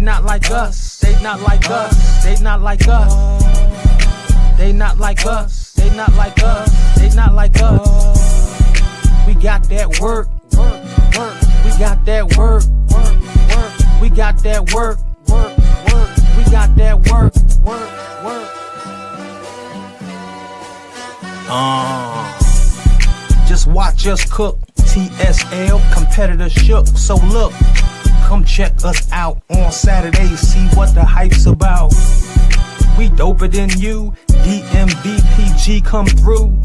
not like us. They not like us. They not like us. They not like us. They not like us. They not like us. We got that work. We got that work. We got that work. We got that work. Just watch us cook. TSL, competitor shook. So look, come check us out on Saturday. See what the hype's about. We doper than you. DMVPG come through.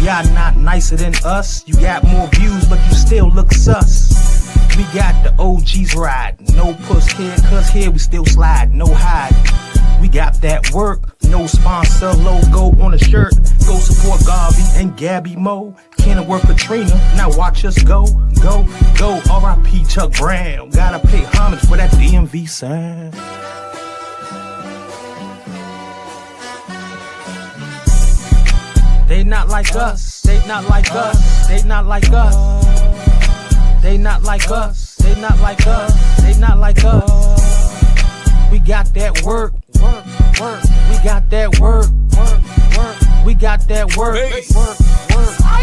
Y'all not nicer than us. You got more views, but you still look sus. We got the OGs riding. No puss here, cause here we still slide. No hide. We got that work. No sponsor logo on a shirt. Go support Garvey and Gabby Mo. Can't work Katrina. Now watch us go, go, go. R.I.P. Chuck Brown. Gotta pay homage for that DMV sign. They not like us. They not like us. They not like us. They not like us. They not like us. They not like us. We got that work. We got that work. We got that work.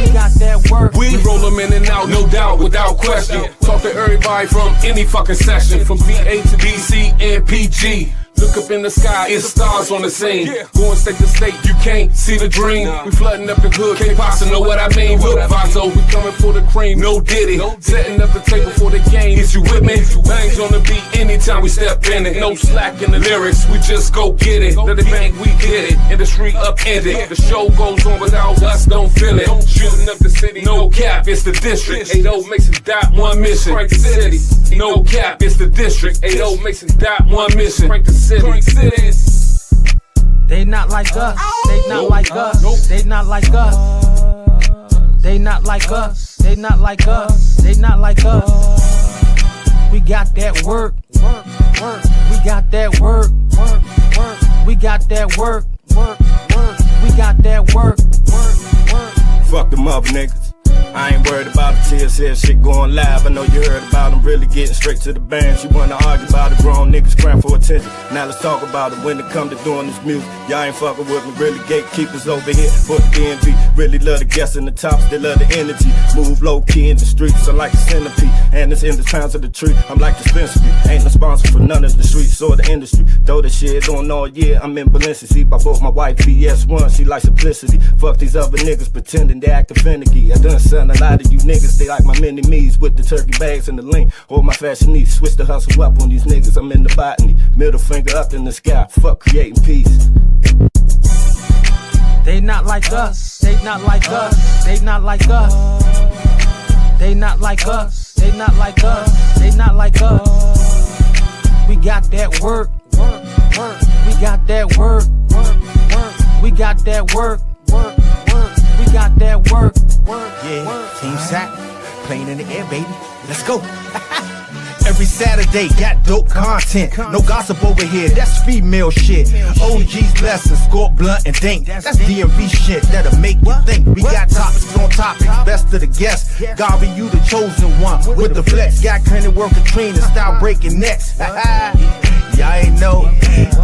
We got that work. We roll them in and out, no doubt, without question. Talk to everybody from any fucking session, from VA to DC and PG. Look up in the sky, it's stars on the scene. Going state to state, you can't see the dream. We flooding up the hood, can't possibly know what I mean. Look, Vazo, we coming for the cream, no diddy. Setting up the table for the game, is you with me? Bangs on the beat anytime we step in it. No slack in the lyrics, we just go get it. Let it bang, we get it. Industry upended. The show goes on without us, don't feel it. Shooting up the city, no cap, it's the district. 80 Mason dot one mission. Crank the city, no cap, it's the district. 80 Mason dot one mission. Crank the city. They not like us. They not like us. They not like us. They not like us. They not like us. They not like us. We got that work. We got that work. We got that work. We got that work. Fuck them up, niggas. I ain't worried about the TSL shit going live. I know you heard about them really getting straight to the bands. You wanna argue about it, grown niggas crying for attention. Now let's talk about it when it come to doing this music. Y'all ain't fucking with me, really gatekeepers over here for the DMV. Really love the guests in the tops, they love the energy. Move low key in the streets, I'm like a centipede. And it's in the pounds of the tree, I'm like the dispensary. Ain't no sponsor for none of the streets or the industry. Throw the shit on all year, I'm in Balenciaga. I bought my wife VS1, she like simplicity. Fuck these other niggas pretending they acting finicky. I done son a lot of you niggas, they like my mini-me's with the turkey bags and the link. Or my fashion needs, switch the hustle up on these niggas, I'm in the botany. Middle finger up in the sky, fuck creating peace. They not like us. They not like us. They not like us. They not like us. They not like us. They not like us. We got that work. We got that work. We got that work. We got that work. Yeah, Team Sack, playing in the air, baby. Let's go. Every Saturday, got dope content. No gossip over here, that's female shit. OG's blessing, score blunt and dink. That's DMV shit that'll make you think. We got topics on topics, best of the guests. Garvey, you the chosen one with the flex. Got credit work Katrina, style breaking necks. Y'all ain't know,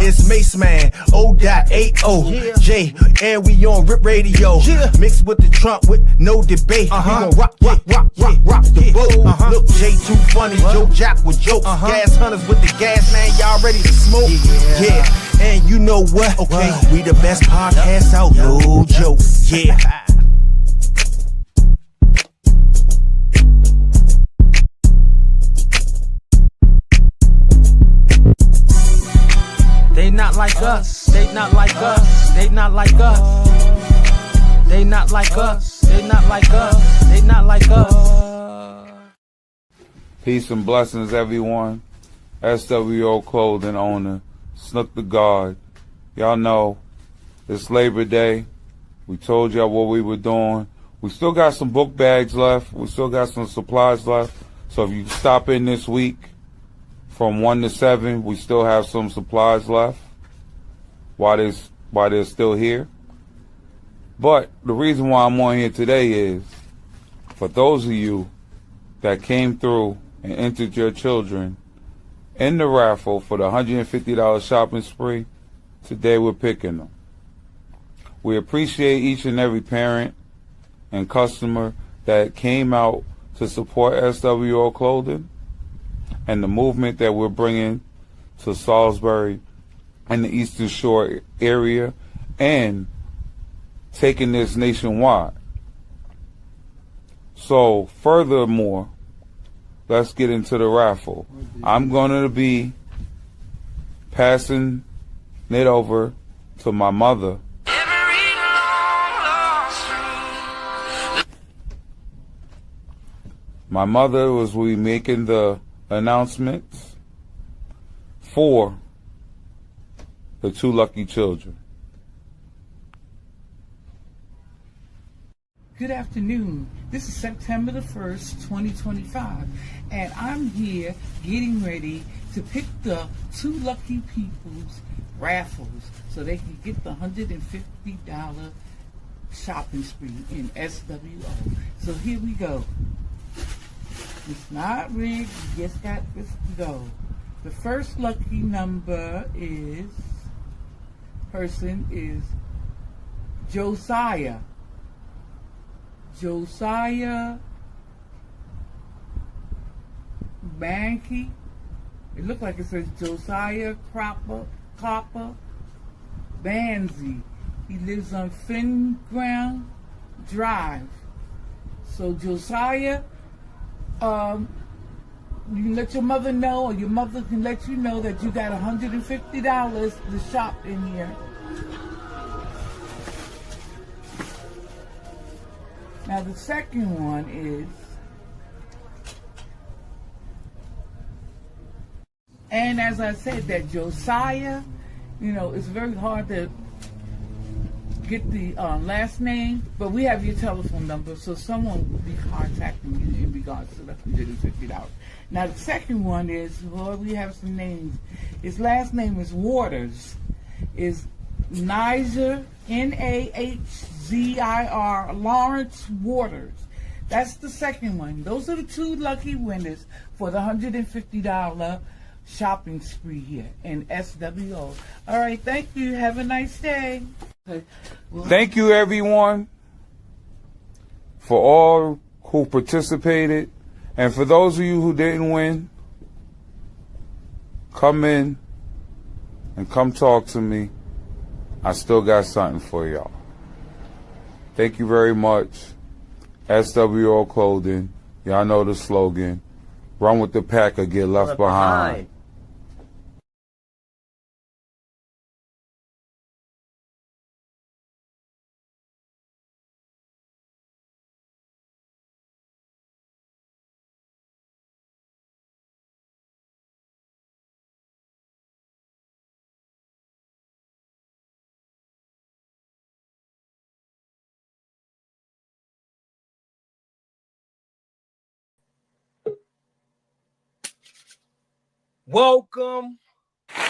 it's Mace Man, O.80 J, and we on Rip Radio. Mixed with the trunk with no debate. We gon' rock the boat. Look, J too funny, Joe Jack with jokes. Gas hunters with the gas, man, y'all ready to smoke? Yeah, and you know what? Okay, we the best podcast out, no joke. Yeah. They not like us. They not like us. They not like us. They not like us. They not like us. They not like us. Peace and blessings, everyone. SWO Clothing owner, Snook the God. Y'all know it's Labor Day. We told y'all what we were doing. We still got some book bags left. We still got some supplies left. So if you stop in this week, from 1 to 7, we still have some supplies left while they're still here. But the reason why I'm on here today is for those of you that came through and entered your children in the raffle for the $150 shopping spree, today we're picking them. We appreciate each and every parent and customer that came out to support SWO Clothing and the movement that we're bringing to Salisbury and the Eastern Shore area and taking this nationwide. So furthermore, let's get into the raffle. I'm going to be passing it over to my mother. My mother will be making the announcements for the two lucky children. Good afternoon. This is September the 1st, 2025, and I'm here getting ready to pick the two lucky people's raffles so they can get the $150 shopping spree in SWO. So here we go. It's not rigged, you just got this to go. The first lucky number is Josiah. Josiah Banky. It looked like it says Josiah Copper Banzi. He lives on Finground Drive. So Josiah, you can let your mother know, or your mother can let you know that you got $150 to shop in here. Now the second one is, and as I said, that Josiah, it's very hard to get the last name, but we have your telephone number, so someone will be contacting you in regards to the $150. Now the second one is, we have some names. His last name is Waters, is Nizer, Nahzir, Lawrence Waters. That's the second one. Those are the two lucky winners for the $150 shopping spree here in SWO. All right, thank you. Have a nice day. Thank you, everyone, for all who participated. And for those of you who didn't win, come in and come talk to me. I still got something for y'all. Thank you very much. SWO Clothing. Y'all know the slogan. Run with the pack or get left behind. Welcome. We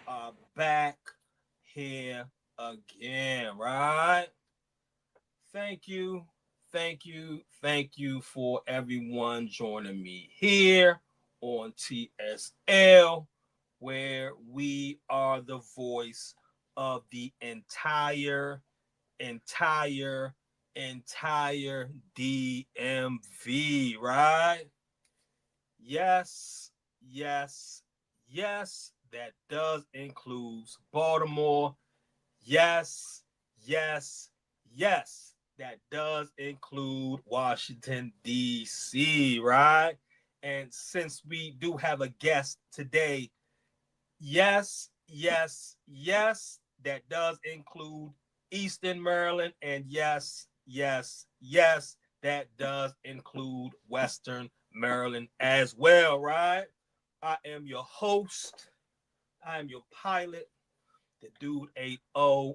are back here again, right? Thank you for everyone joining me here on TSL, where we are the voice of the entire DMV, right? Yes, that does include Baltimore. Yes, that does include Washington, D.C., right? And since we do have a guest today, yes, that does include Eastern Maryland, and yes, that does include Western Maryland as well, right? I am your host. I am your pilot, the Dude 80,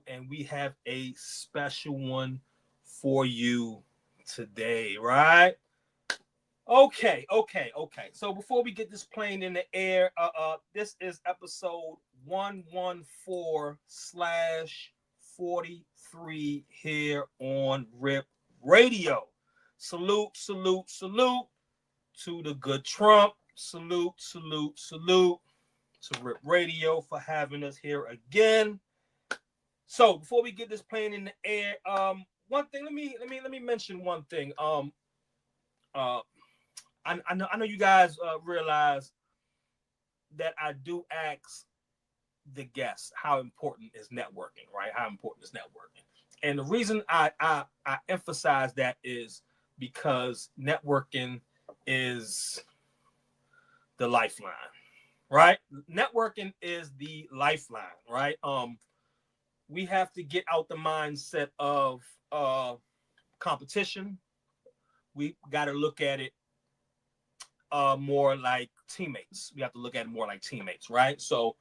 and we have a special one for you today, right? Okay. So before we get this plane in the air, this is episode 114/43 here on RIP Radio. Salute to the good Trump. Salute to Rip Radio for having us here again. So before we get this plane in the air, one thing. Let me mention one thing. I know you guys realize that I do ask the guests how important is networking, right? How important is networking? And the reason I emphasize that is because networking is the lifeline, right? Networking is the lifeline, right? We have to get out the mindset of competition. We got to look at it more like teammates. We have to look at it more like teammates, right? So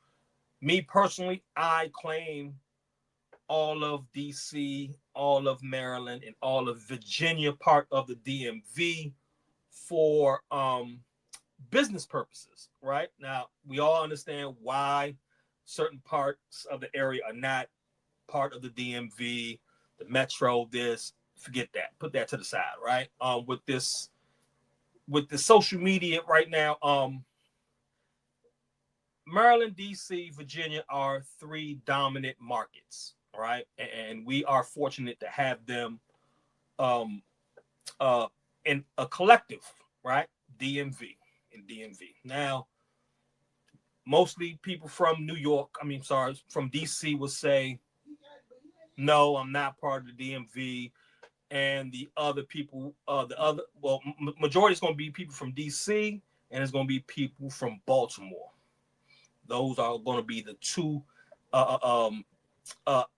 me personally, I claim all of DC, all of Maryland, and all of Virginia, part of the DMV, for business purposes, right? Now, we all understand why certain parts of the area are not part of the DMV, the metro, this, forget that. Put that to the side, right? With the social media right now, Maryland, DC, Virginia are three dominant markets, right? And we are fortunate to have them in a collective, right? DMV. Now, mostly people from from DC will say, no, I'm not part of the DMV. And the other people, majority is going to be people from DC, and it's going to be people from Baltimore. Those are going to be the two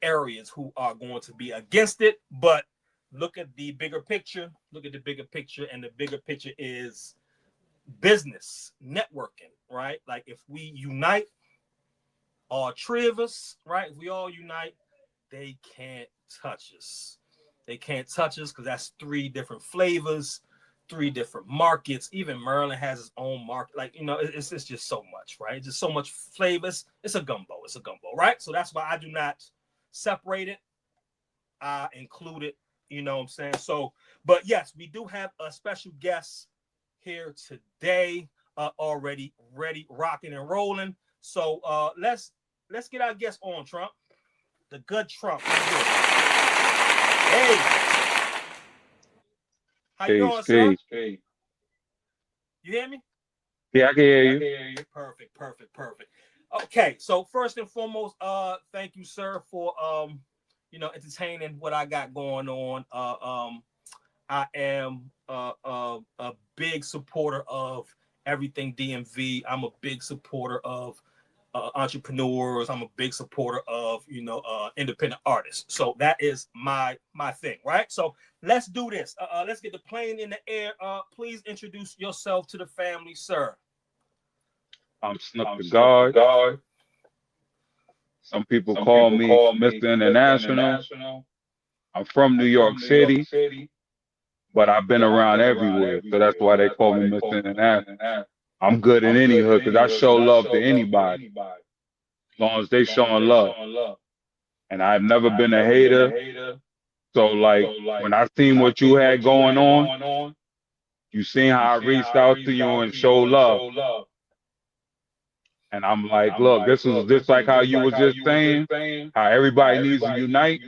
areas who are going to be against it. But look at the bigger picture. And the bigger picture is business, networking, right? Like if we unite, all three of us, right? If we all unite, they can't touch us. They can't touch us because that's three different flavors, three different markets. Even Maryland has its own market. Like, it's just so much, right? It's just so much flavors. It's a gumbo, right? So that's why I do not separate it. I include it, you know what I'm saying? So, but yes, we do have a special guest here today, already ready, rocking and rolling. So let's get our guest on, Trump. The good Trump. Hey. How you doing, sir? Hey. You hear me? Yeah, I can hear you. Perfect. Okay, so first and foremost, thank you, sir, for entertaining what I got going on. I am a big supporter of everything DMV. I'm a big supporter of entrepreneurs. I'm a big supporter of independent artists. So that is my thing, right? So let's do this. Let's get the plane in the air. Please introduce yourself to the family, sir. I'm Snook the God. Some people call me Mr. International. I'm from New York City, but I've been around everywhere, so that's why they call me Mr. International. I'm good in any hood because I show love to anybody, as long as they showing love. And I've never been a hater. So like when I seen what you had going on, you seen how I reached out to you and showed love. And I'm like, look, this is just like how you was just saying, how everybody needs to unite.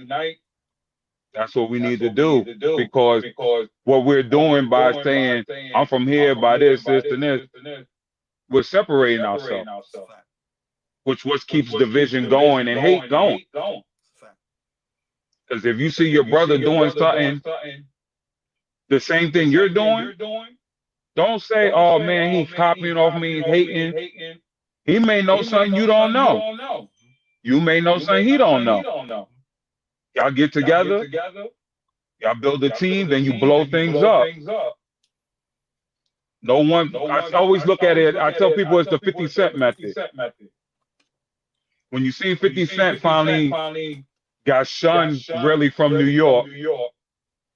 That's what we need to do, because what we're doing by saying, I'm from here, by this, and this, we're separating ourselves, which keeps division going and hate going. Because if you see your brother doing something, the same thing you're doing, don't say, oh man, he's copying off me, he's hating. He may know something you don't know. You may know something he don't know. Y'all get together, y'all build a team, then you blow things up. No one, I always look at it, I tell people it's the 50 Cent method. When you see 50 Cent finally got shunned really from New York,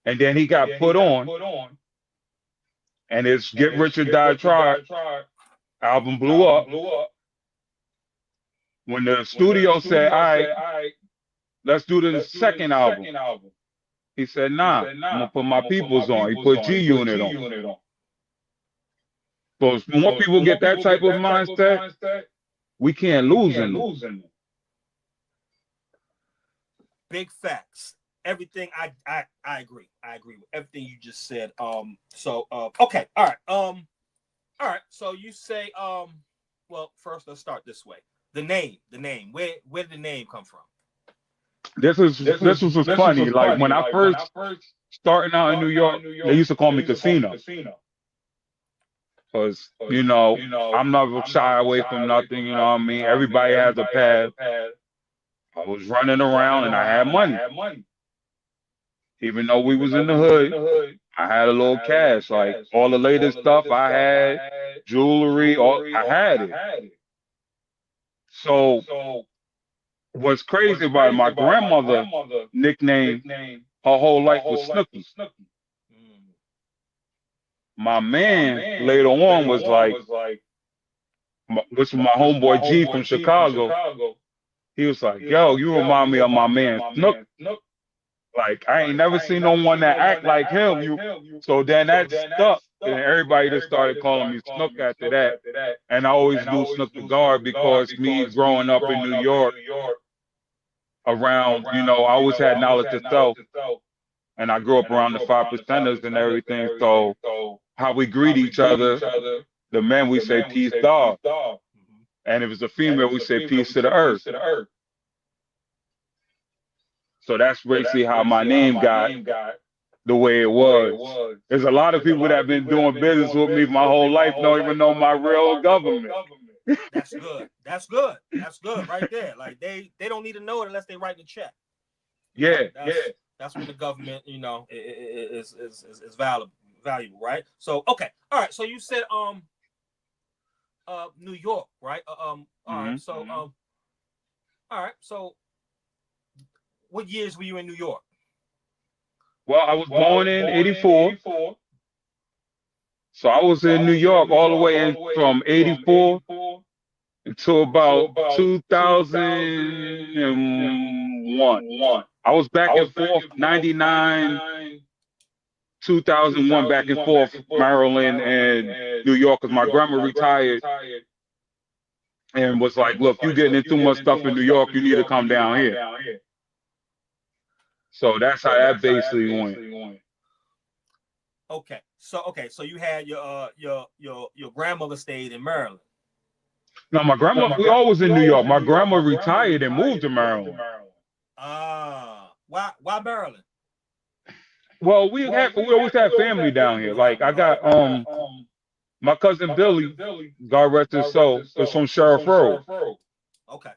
and then he got put on, and it's Get Rich or Die Trying album blew up. When the studio said, all right, let's do the second album. He said, nah, I'm gonna put my peoples on. He put G Unit on. So if more people get that type of mindset, we can't lose in them. Big facts. Everything I agree. I agree with everything you just said. Okay, all right. All right. So you say well, first let's start this way. The name. Where did the name come from? This was funny. Like when I first starting out in New York, they used to call me Casino. Because, I'm not shy away from nothing, you know what I mean? Everybody has a path. I was running around and I had money. Even though we was in the hood, I had a little cash. Like all the latest stuff I had, jewelry, I had it. So what's crazy about it, my grandmother nickname her whole life was Snooky. My man later on was like, which was my homeboy G from Chicago. He was like, yo, you remind me of my man Snook. Like, I ain't never seen no one that act like him. So then that stuck, and everybody just started calling me Snook after that. And I always do Snook the Guard because me growing up in New York, around, I always had knowledge of self. And I grew up around the 5%ers and everything. So how we greet each other, the men we say peace dog. And if it's a female, we say peace to the earth. So that's basically how my name got the way it was. There's a lot of people that have been doing business with me my whole life don't even know my real government. That's good. That's good. That's good right there. Like they don't need to know it unless they write the check. That's when the government, is valuable, right? So okay, all right. So you said New York, right? All right. So all right. So what years were you in New York? Well, I was born in 84. So I was in New York all the way from 84 until about 2001. I was back and forth, 99, 2001, back and forth, Maryland and New York, because my grandma retired and was like, look, you getting into too much stuff in New York, you need to come down here. So that's how that basically went. Okay, so you had your grandmother stayed in Maryland. No, my grandma, we always in New York. My grandma retired and moved to Maryland. Why Maryland? Well, we always had family down here. Like I got my cousin Billy, God rest his soul, is from Sheriff Road. Okay.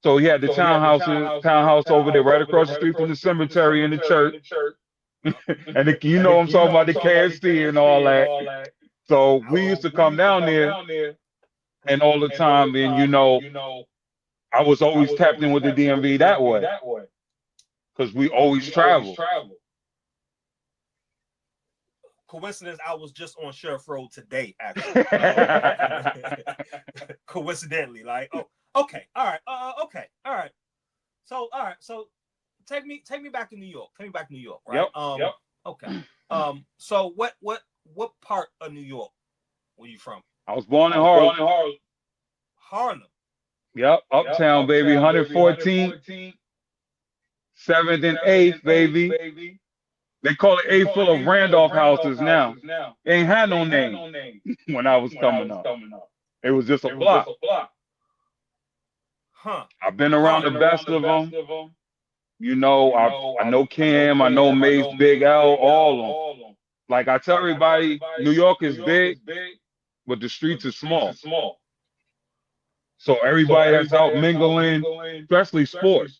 So he had the townhouse over there, right across the street from the cemetery and the church. And I'm talking about the KFC and all that. So we used to come down there, and all the time, and I was always tapped in with the DMV that way, because we always travel. Coincidence, I was just on Sheriff Road today, actually. Coincidentally, like, oh, okay, all right, okay, all right. So, all right, so take me back to New York. Take me back to New York, right? Yep. Okay. So what part of New York were you from? I was born in Harlem. Harlem. Yep, uptown, baby, 114th, 7th and 8th, baby. They call it 8th full of Randolph houses now. They ain't had no name when I was coming up. It was just a block. Huh. I've been around the best of them. I know Cam, I know Mace, Big L, all of them. Like I tell everybody, New York is big, but the streets are small. So everybody that's out mingling, especially sports.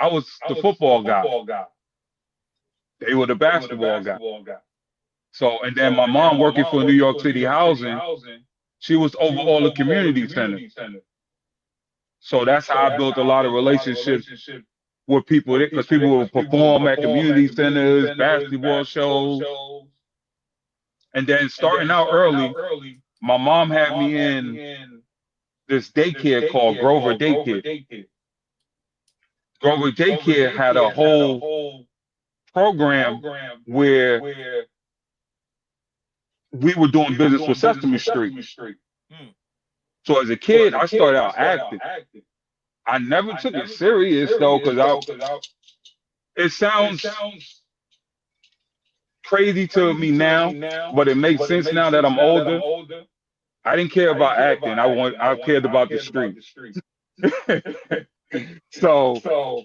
I was the football guy. They were the basketball guy. So, and then my mom working for New York City Housing, she was over all the community centers. So that's how I built a lot of relationships with people, because people would perform at community centers, basketball shows. And then starting out early, my mom had me in this daycare called Grover Daycare. Grover Daycare had a whole program where we were doing business with Sesame Street. So as a kid, I started out acting. I never took it serious though, because it sounds crazy to me now, but it makes sense now that I'm older. I didn't care about acting. I cared about the streets. So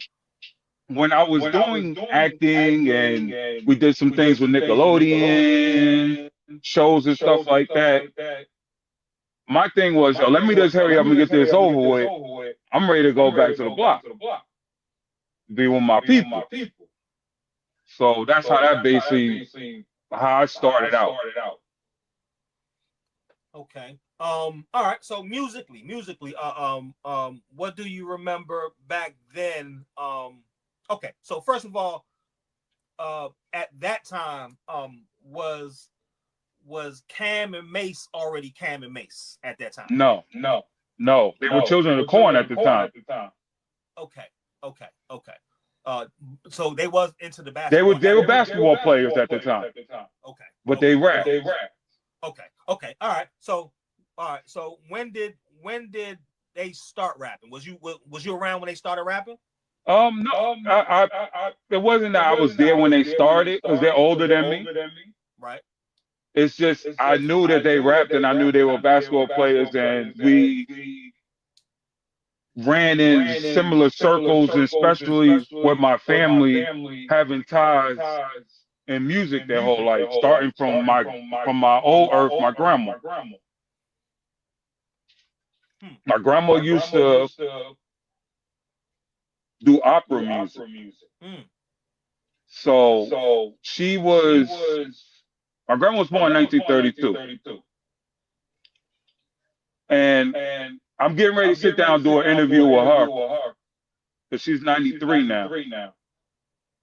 when I was doing acting and we did some things with Nickelodeon shows and stuff like that, my thing was, yo, let me just hurry up and get this over with. I'm ready to go back to the block, be with my people. So that's how that basically how I started out. Okay. All right. So musically, what do you remember back then? Okay. So first of all, at that time, was Cam and Mace already Cam and Mace at that time? No. They were Children of the Corn at the time. Okay. So they was into the basketball. They were basketball players at the time. Okay. But they rapped. Okay. All right. So when did they start rapping? Was you around when they started rapping? No. It wasn't that I was there when they started, because they're older than me. Right. It's just I knew that they rapped and I knew they were basketball players, and we ran in similar circles, especially with my family having ties in music their whole life, starting from my old earth, my grandma. My grandma used to do opera music. So she was, my grandma was born in 1932. And I'm getting ready to sit down and do an interview with her, because she's 93 now.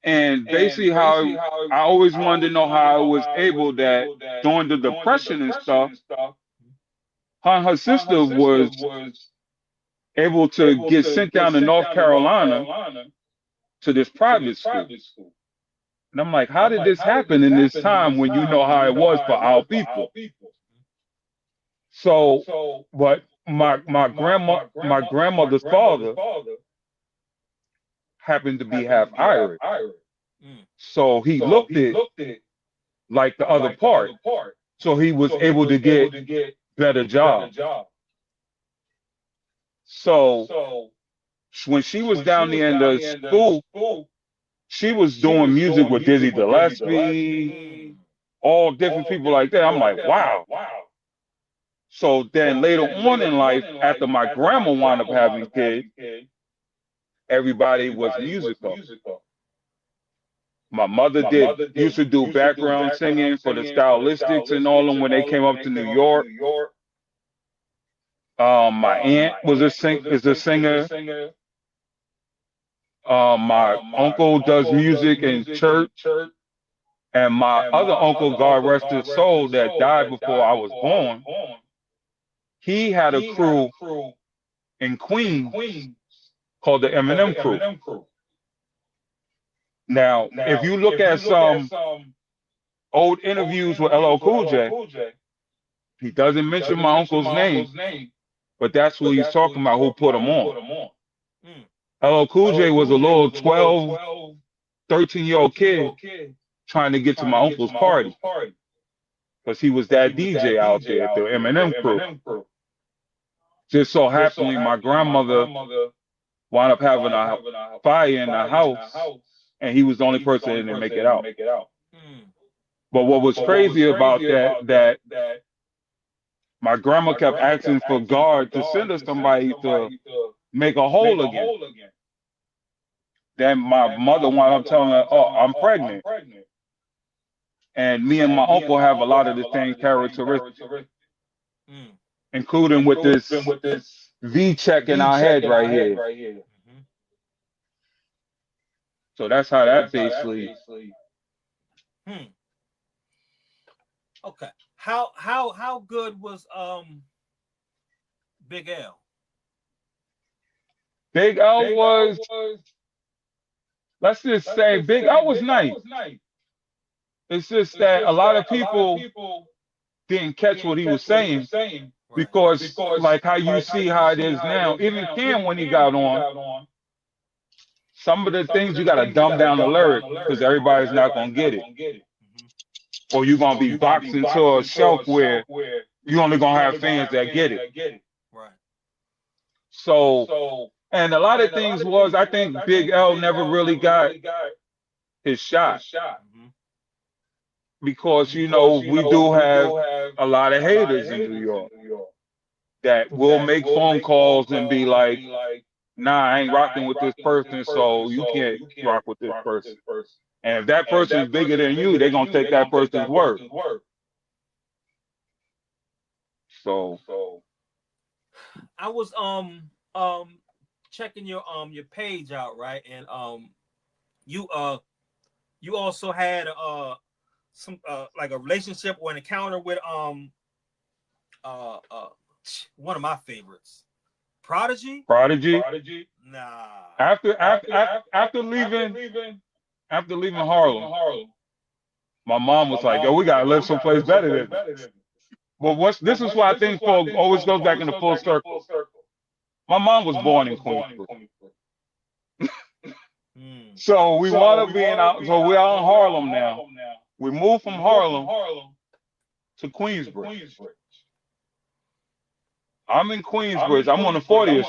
And basically how I always wanted to know how I was able that during the Depression and stuff, her and her sister was able to get sent down to North Carolina to this private school. And I'm like, how did this happen in this time when you know how it was for our people? So, but my grandmother's father happened to be half Irish. So he looked it like the other part. So he was able to get better jobs. So when she was down there in the school, she was doing music with Dizzy Gillespie, all different people like that. I'm like, wow. So then later on in life, after my grandma wound up having kids, everybody was musical. My mother used to do background singing for the Stylistics and all them when they came up to New York. My aunt is a singer. My uncle does music in church. And my other uncle, God rest his soul, that died before I was born, he had a crew in Queens called the Eminem Crew. Now, if you look at some old interviews with LL Cool J, he doesn't mention my uncle's name, but that's who he's talking about, who put him on. LL Cool J was a little 12, 13-year-old kid trying to get to my uncle's party, because he was that DJ out there at the Eminem Crew. Just so happily, my grandmother wound up having a fire in the house, and he was the only person that didn't make it out. But what was crazy about that my grandma kept asking for God to send us somebody to make a hole again. Then my mother wound up telling her, "Oh, I'm pregnant." And me and my uncle have a lot of the same characteristics, including with this V check in our head right here. So that's how that basically. Okay. How good was Big L? Big L was, let's just say, Big L was nice. It's just that a lot of people didn't catch what he was saying because, like how you see how it is now, even Cam when he got on, some of the things you got to dumb down the lyric because everybody's not gonna get it, or you're gonna be boxed into a shelf where you only gonna have fans that get it. Right. So, and a lot of things was, I think Big L never really got his shot because, you know, we do have a lot of haters in New York that will make phone calls and be like, nah, I ain't rocking with this person, so you can't rock with this person. And if that person's bigger than you, they're gonna take that person's word. So I was checking your page out, right? And you also had some like a relationship or an encounter with one of my favorites, Prodigy. Nah. After leaving Harlem, my mom was like, yo, we gotta live someplace better than this. But this is why I think folks always goes back in the full circle. My mom was born in Queensbridge. So we wound up being out, so we're out in Harlem now. We moved from Harlem to Queensbridge. I'm in Queensbridge. I'm on the 40th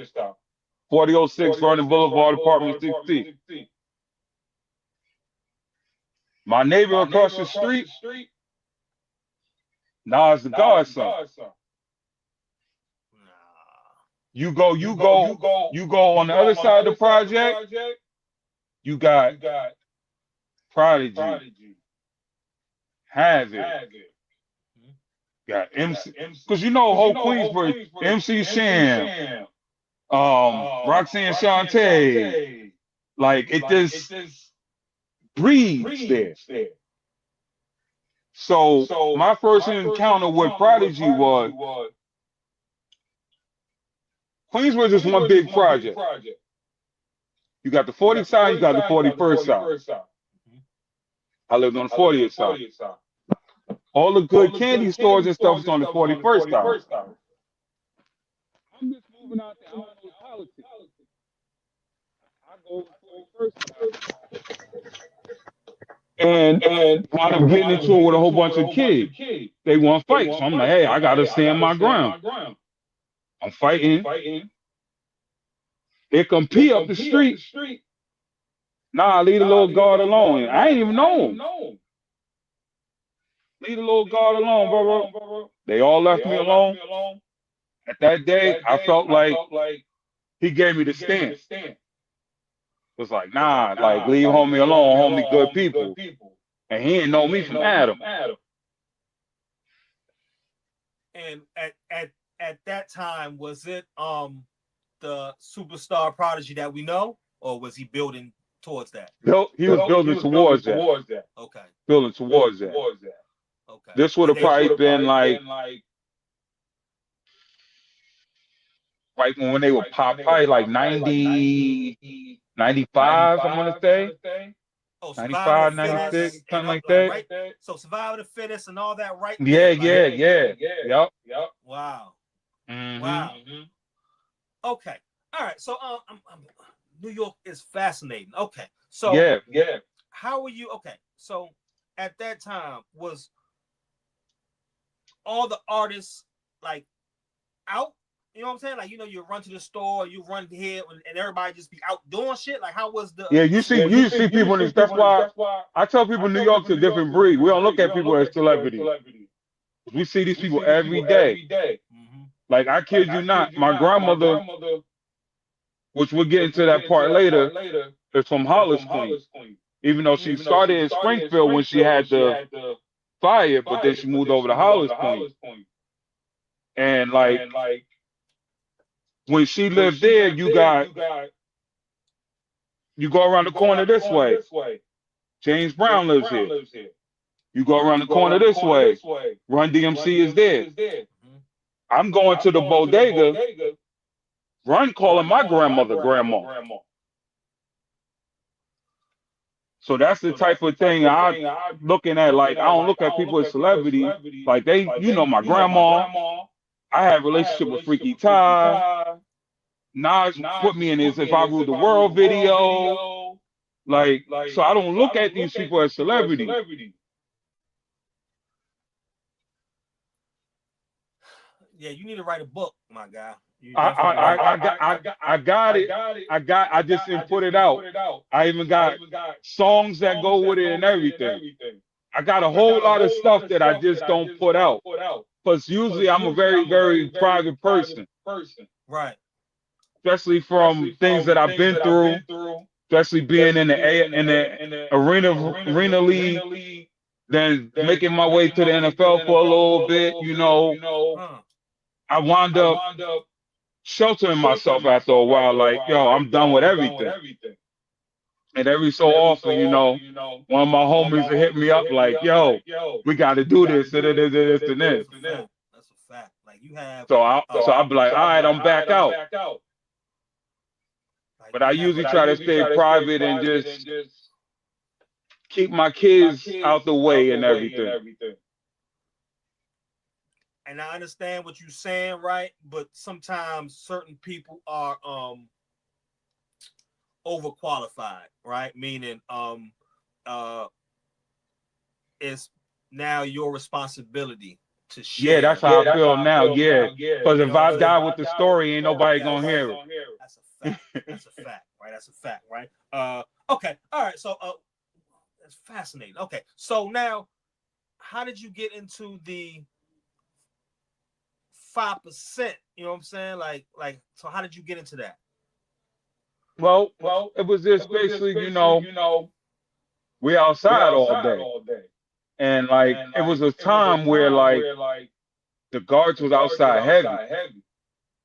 stop. 4006 Vernon Boulevard, apartment 16. My neighbor across the street, Nas the godson. You go on the other side of the project, you got Prodigy, Havoc, got MC, because you know whole Queensbridge, MC Sham, Roxanne Shante, like it just breeds there. So my first encounter with Prodigy was Queensbridge is one big project. You got the 40th side, you got the 41st side. I lived on the 40th side. All the good candy stores and stuff is on the 41st side. I'm just moving out there. I don't know politics. I go to the 41st side. And wound up getting into it with a whole bunch of kids. They want to fight. So I'm like, hey, I got to stand my ground. I'm fighting. They come pee up the street. Nah, leave the little guard alone. I ain't even know him. Leave the little guard alone, bro. They all left me alone. At that day, I felt like he gave me the stance. It was like, nah, like leave homie alone, homie good people. And he didn't know me from Adam. And at that time, was it the superstar Prodigy that we know, or was he building towards that? He was building towards that. Okay. Building towards that. Okay. This would have probably been like right when they were pop, probably like 90, 95, I'm gonna say. Oh, 95, 96, something like that. Right? So Survival of the Fittest and all that, right? Yeah. Yep. Wow. Mm-hmm. Wow. Okay. All right. So New York is fascinating. Okay. So yeah. How were you? Okay. So at that time, was all the artists like out? You know what I'm saying? Like, you know, you run to the store, you run here, and everybody just be out doing shit. Like, how was the? Yeah, you see people. That's why I tell people New York's a different breed. We don't look at people as celebrities. We see these people every day. Mm-hmm. Like, I kid you not, my grandmother, which we'll get into that part later, is from Hollis, Queens. Even though she started in Springfield when she had the fire, but then she moved over to Hollis, Queens. And like when she lived there, you go around the corner this way. James Brown lives here. You go around the corner this way. Run DMC is there. I'm going to the bodega. Run calling my grandmother grandma. So that's the type of thing I looking at. Like, I don't look at people as celebrities. Like, they, my grandma. I had a relationship with Freaky Ty. Nas put me in his If I Ruled the World video. Like, so I don't look at these people as celebrities. Yeah, you need to write a book, my guy. I got it. I just didn't put it out. I even got songs that go with it and everything. I got a whole lot of stuff that I just don't put out. Because usually I'm a very, very private person. Right. Especially from things that I've been through, especially being in the arena league, then making my way to the NFL for a little bit, I wound up sheltering myself after a while, like, yo, I'm done with everything. And every so often, one of my homies will hit me up like, yo, we got to do this, and this, and this. That's a fact. Like, you have. So I'll be like, all right, I'm back out. Like, But I usually try to stay private and just keep my kids out the way and everything. And I understand what you're saying, right? But sometimes certain people are overqualified, right? Meaning it's now your responsibility to share. Yeah, that's how I feel now. Yeah, because if I die with the story, ain't nobody gonna hear it. That's a fact. That's a fact, right? That's a fact, right? Okay, all right. So that's fascinating. Okay, so now, how did you get into the 5%? You know what I'm saying? Like, so how did you get into that? Well, it was just basically, we outside all day. And like, it was a time where like the guards was outside heavy.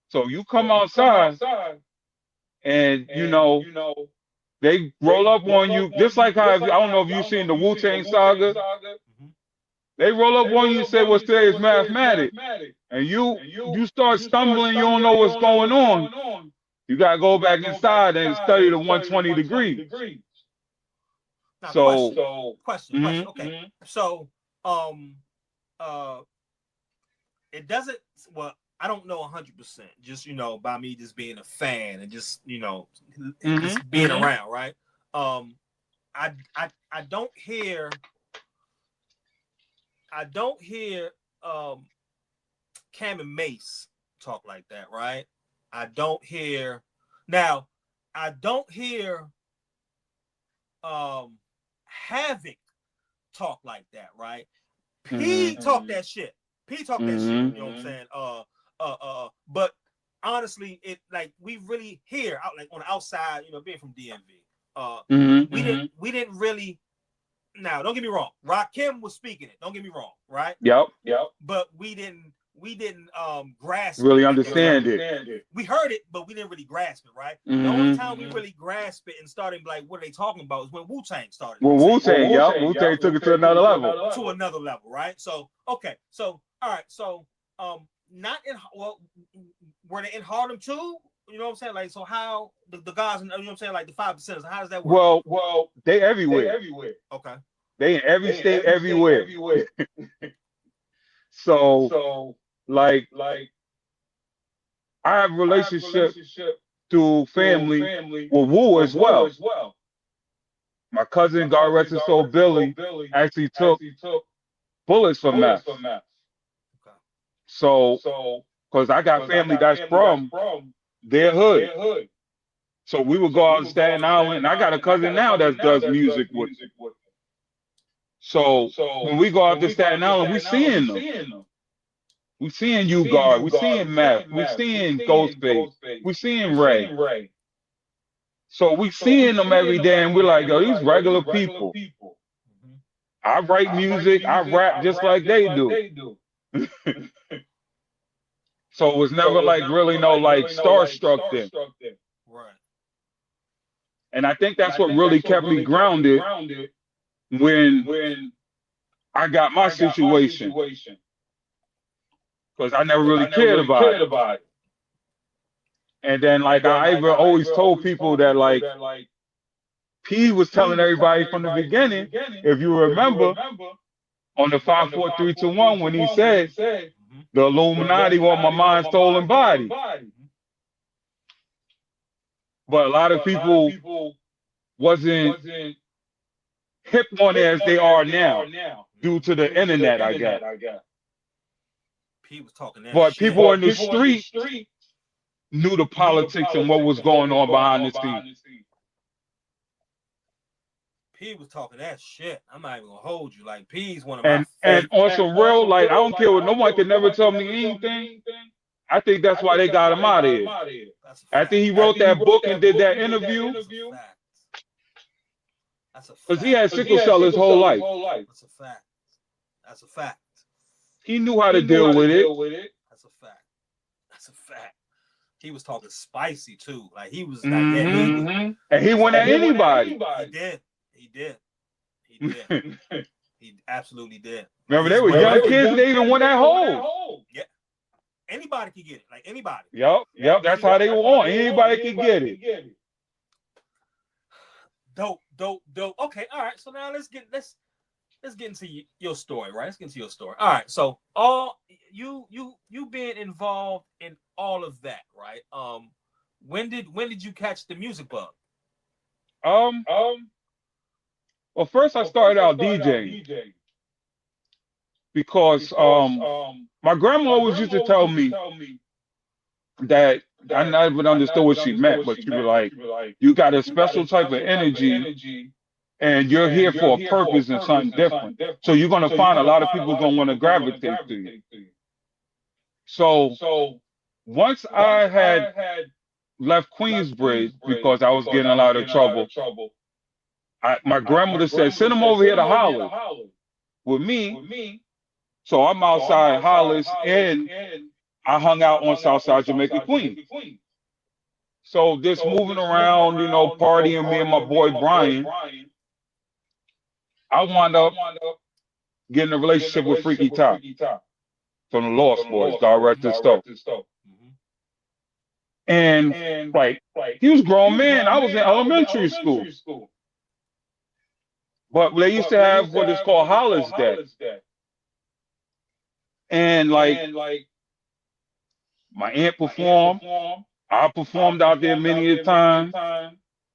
So you come outside and, they roll up on you, just like how, I don't know if you've seen the Wu-Tang saga. They roll up on you and say, what's today's mathematics? And you start stumbling, you don't know what's going on. You got to go back inside and study the 120 degrees. Now, So, question. Okay. So, it doesn't, well, I don't know 100%, just, by me just being a fan and just, just being around, right? I don't hear Cam and Mace talk like that, right? I don't hear Havoc talk like that, right? P talk that shit. You know what I'm saying? But honestly, it, like, we really hear out, like, on the outside, being from DMV. We didn't really. Now, don't get me wrong. Rakim was speaking it. Don't get me wrong, right? Yep. But we didn't grasp really it. understand it. We heard it, but we didn't really grasp it, right? The only time we really grasped it and started like, what are they talking about, is when Wu-Tang started. Well, Wu-Tang, Wu-Tang took it to another level. To another level, right? So, okay. So, all right. So, were they in Harlem too? You know what I'm saying? Like, so how the guys, you know what I'm saying? Like the 5%, how does that work? Well, they everywhere. Okay. They in every state, everywhere. So, like, I have a relationship through family with Wu as well. My cousin, God rest his soul, Billy, actually took bullets from meth. Okay. So, because I got family that's from their hood. So we would go out to Staten Island, and I got a cousin now that does music with me. So when we go out to Staten Island, we seeing them. We seeing U-Guard, we seeing Meth, we seeing Ghostface, we seeing Ray. So we seeing them every day, and we're like, yo, these regular people. I write music, I rap just like they do. So it was never like really no like starstruck thing. Right. And I think that's what really kept me grounded when I got my situation. Because I never really cared about it. And then like I always told people that like P was telling everybody from the beginning, if you remember, on the 5, 4, 3, 2, 1, when he said, the Illuminati want my mind, soul, and body. But a lot of people wasn't hip on it as they are now due to the internet, I guess. P was talking that But shit. people in the street knew the politics and what was going on behind the scenes. P was talking that shit. I'm not even gonna hold you. Like P's one of my And on some real, like, I don't care what, no one can never tell me anything. I think that's why they got him out of here. After he wrote that book and did that interview, that's a fact. because he had sickle cell his whole life. That's a fact. That's a fact. He knew how to deal with it. That's a fact. That's a fact. He was talking spicy too. Like he was like that. And he went at anybody. He did. He did. He did. He absolutely did. Remember, they were young kids and they even went at home. Yeah. Anybody can get it. Like anybody. Yep. That's how they were on. Anybody can get it. Dope. Okay, all right. So now let's get into your story, right? Let's get into your story. All right. So you being involved in all of that, right? When did you catch the music bug? Well, first I started out DJing because my grandma always used to tell me that I never understood what she meant, but she was like, you got a special type of energy and you're here for a purpose and something different. So you're going to find a lot of people going to want to gravitate to you. So once I had left Queensbridge because I was getting a lot of trouble, my grandmother said, send him over here to Hollis with me. So I'm outside Hollis and I hung out on Southside Jamaica, Queens. So this moving around, partying, me and my boy Brian, I wound up getting a relationship with Freaky Ty from the Lost Boys, director Stowe. And like, he was a grown man. I was in elementary school. But they used to have what is called Hollis Day. And like, my aunt performed. I performed out there many a time.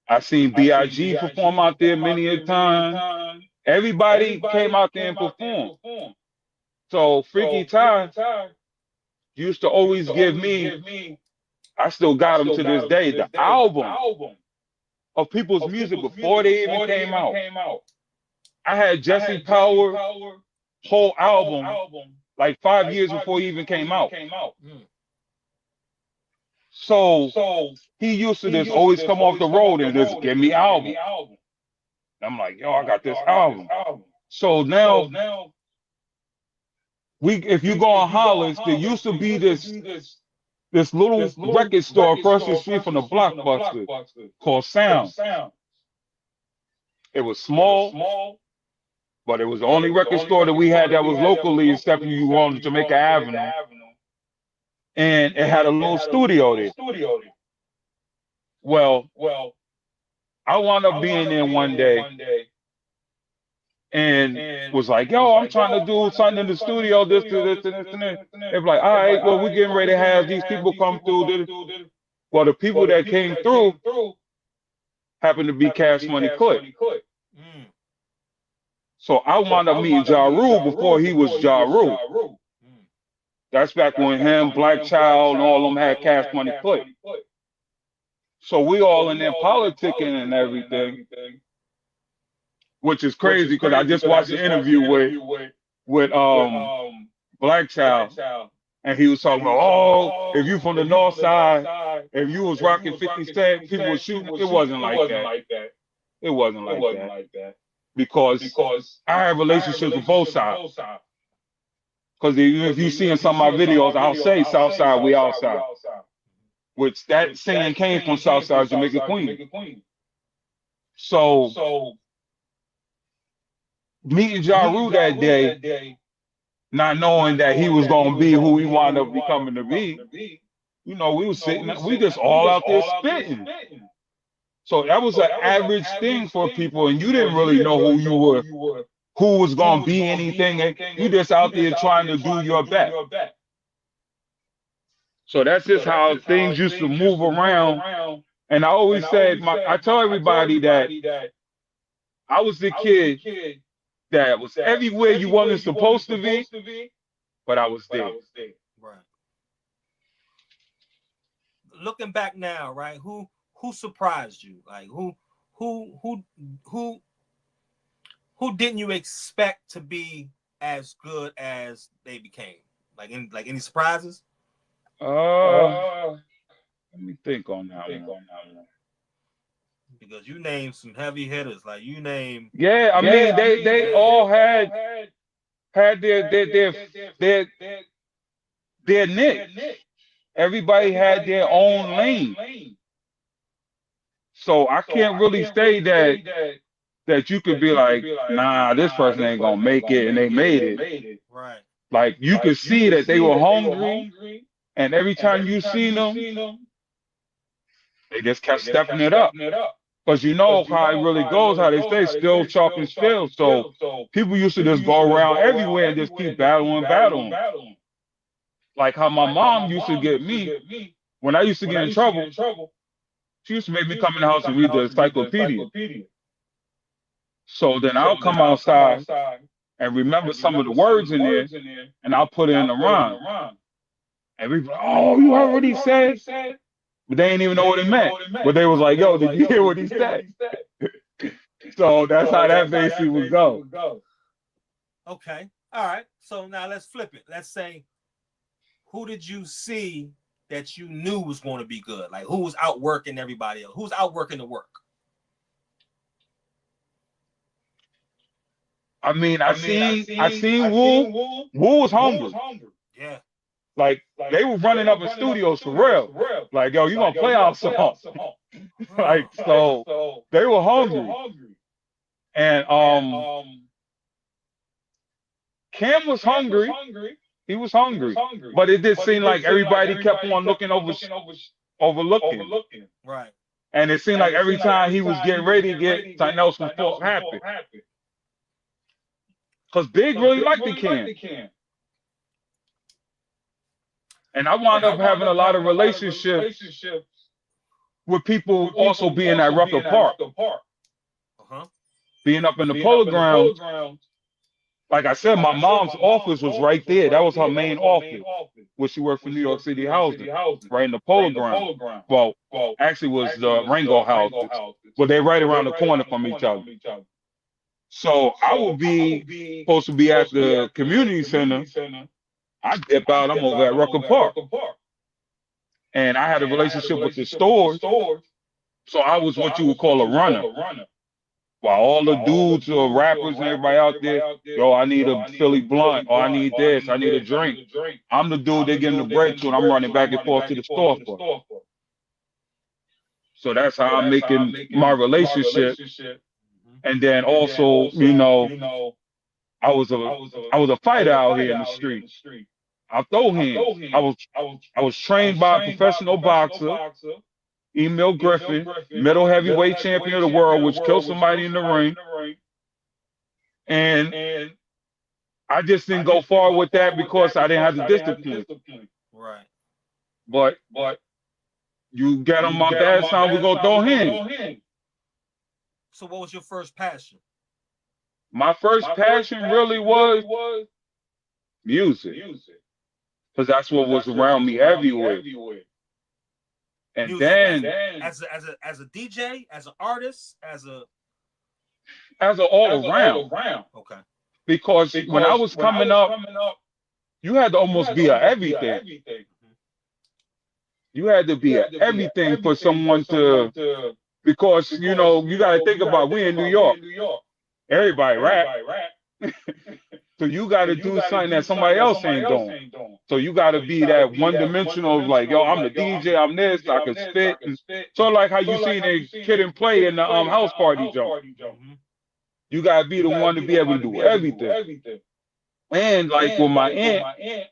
I seen B.I.G. perform out there many a time. Everybody came out there and performed. So Freaky Ty used to always give me, I still got him to this day, the album of people's music before they even came out. I had Jesse Power whole album like 5 years before he even came out. So he used to just always come off the road and just give me album. I'm like, yo, I got this album. So now, if you go on Hollis, there used to be this little record store across the street from the Blockbuster called Sound. It was small, but it was the only record store that we had that was locally, except you were on Jamaica Avenue. And it had a little studio there. Well, I wound up being there one day and was like, yo, I'm trying to do something in the studio, this, and this. They were like, all right, well, we're getting ready to have these people come through. Well, the people that came through happened to be Cash Money Click. So I wound up meeting Ja Rule before he was Ja Rule. That's back when him, Black Child, and all of them had Cash Money Click. So we all in there politicking and everything, which is crazy because I just watched an interview with Black Child, and he was talking about, oh, if you from the North Side, if you was rocking 50 Cent, people were shooting. It wasn't like that. It wasn't like that. Because I have relationships with both sides. Because if you see in some of my videos, I'll say Southside, we outside. Which that saying came from Southside Jamaica, Queens. So meeting Ja Rule that day, not knowing that he was going to be who he wound up becoming to be, we was sitting, we just all out there spitting. So that was an average thing for people, and you didn't really know who you were, who was gonna be anything. And you just out there trying to do your best. So that's just how things used to move around. And I always said, I tell everybody that I was the kid that was everywhere you wasn't supposed to be, but I was there. Right. Looking back now, right? Who surprised you? Like who didn't you expect to be as good as they became? Like any surprises? Let me think on that one. Because you named some heavy hitters. Like you named. Yeah, I mean they all had their niche. Everybody had their own lane. So I can't really say that you could be like, nah, this person ain't gonna make it, and they made it. Right. Like you could see that they were hungry, and every time you seen them, they just kept stepping it up. Because you know how it really goes, how they say, still sharpen still. So people used to just go around everywhere and just keep battling. Like how my mom used to get me when I used to get in trouble. She used to make me come in the house and read the encyclopedia. So then I'll come outside and remember some of the words in there, and I'll put it in the rhyme. And we, oh, you heard what he said? But they didn't even know what it meant. But they was like, yo, did you hear what he said? So that's how that basically would go. Okay. All right. So now let's flip it. Let's say, who did you see that you knew was going to be good? Like who was outworking everybody else? Who's outworking the work? I mean, I seen Wu. Wu was hungry. Yeah. Like they were running up in studios for real. Like, yo, you gonna play our song? Like, so they were hungry. And Cam was hungry. He was hungry. But it did seem like everybody kept on overlooking. Right. And it seemed like every time he was getting ready to get something else was happen. Because Big really liked the Cam. And I wound up having a lot of relationships with people also being at Rucker Park. Being up in the Polo Grounds. Like I said, my mom's office was right there. That was her main office, where she worked for New York City Housing, right in the Polo Grounds. Well, actually was the Rango houses, but they're right around the corner from each other. So I would be supposed to be at the community center. I dip out, I'm over at Rucker Park. And I had a relationship with the stores. So I was what you would call a runner. While all the dudes or rappers and everybody out there, yo, I need a Philly blunt, or I need this, I need a drink. I'm the dude they giving the bread to, and I'm running back and forth to the store for. So that's how I'm making my relationship. And then also, you know, I was a fighter out here in the street. I throw hands. I was trained by a professional boxer, Emil Griffin, middle heavyweight champion of the world, which killed somebody in the ring. And I just didn't go far with that because I didn't have the discipline. Right. But you get on my bad side, we gonna throw hands. So what was your first passion? My first passion really was music. Because that's what was around me everywhere. And music, then as a DJ, as an artist, as an all around. Okay. Because when I was coming up, you had to almost be a everything. You had to be a everything for someone to, because you know, you gotta think about, we in New York. Everybody rap. So you gotta do something that somebody else ain't doing. So you gotta be that one dimensional of like, yo, I'm the DJ, I'm this, I can spit. So like how you seen a Kid and Play in the house party joint. You gotta be the one to be able to do everything. And like with my aunt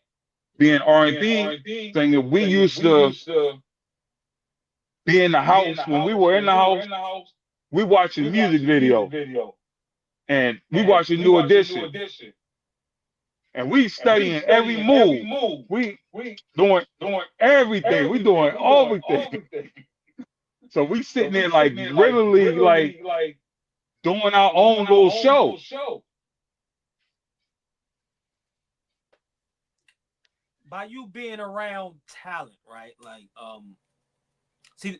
being R&B, saying that we used to be in the house. When we were in the house, we watching music video, and we watching New Edition, and we studying every move. We doing everything. We doing everything. So we sitting there like literally like doing our own little show. By you being around talent, right? Like, see,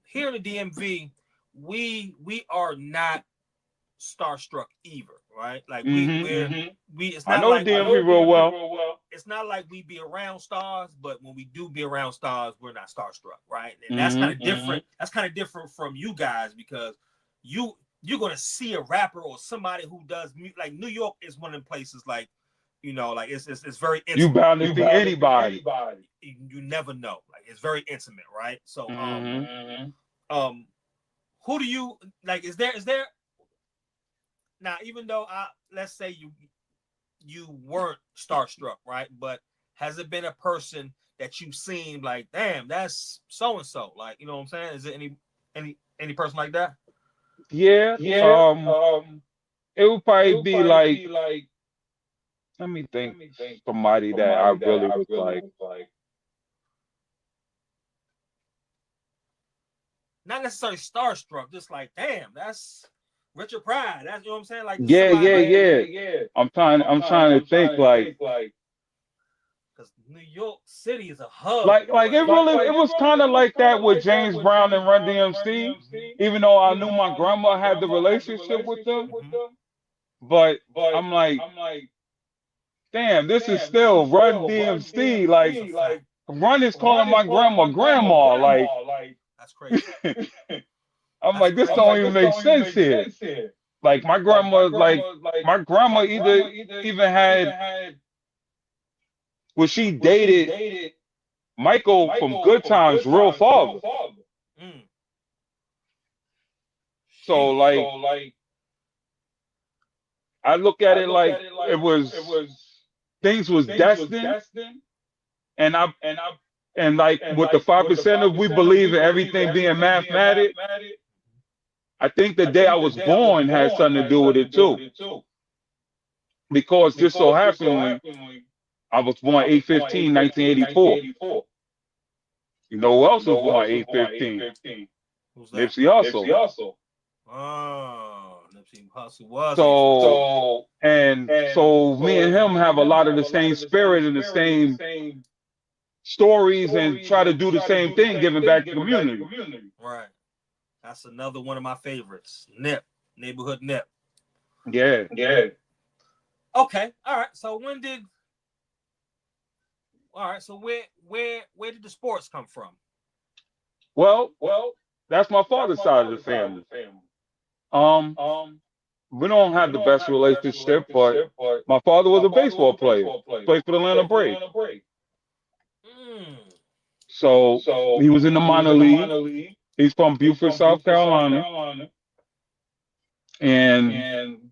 here in the DMV, we are not starstruck either, right? Like we it's not I know like the DMV real well. it's not like we be around stars, but when we do be around stars, we're not starstruck, right? And that's kind of different. That's kind of different from you guys because you're gonna see a rapper or somebody who does music. Like New York is one of the places like. You know, like it's very intimate. You bound to see anybody. You never know. Like it's very intimate, right? So who do you like? Is there now, even though let's say you weren't starstruck, right? But has it been a person that you've seen like, damn, that's so and so? Like, you know what I'm saying? Is it any person like that? Yeah. It would probably be like. Let me think. Somebody that I really was like. Not necessarily starstruck, just like, damn, that's Richard Pryor. That's, you know what I'm saying? Like, Yeah. I'm trying to think like. Because New York City is a hub. Like it was kind of like that with James Brown and Run DMC. Even though I knew my grandma had the relationship with them, but I'm like. Damn, this is still Run DMC. Like, Run is calling my grandma. Like, that's crazy. I'm like, this don't even make sense here. Like, my grandma even had, well, she dated Michael from Good Times' real father. So, like, I look at it like it was. Things was destined, and like with the 5%, we believe in everything being mathematic. I think the day I was born had something to do with it too, because just so happened when I was born 8/15/1984. You know who else was born 8/15? Nipsey Hussle. Oh, Nipsey Hussle was. So me and him have a lot of the same spirit and the same stories and try to do the same thing, giving back to the community. Right. That's another one of my favorites. Neighborhood Nip. Yeah. Okay. All right. So where did the sports come from? Well, that's my father's side of the family. We don't have the best relationship, but my father was a baseball player. Played for the Atlanta Braves. So he was in the minor league. He's from Beaufort, South Carolina. And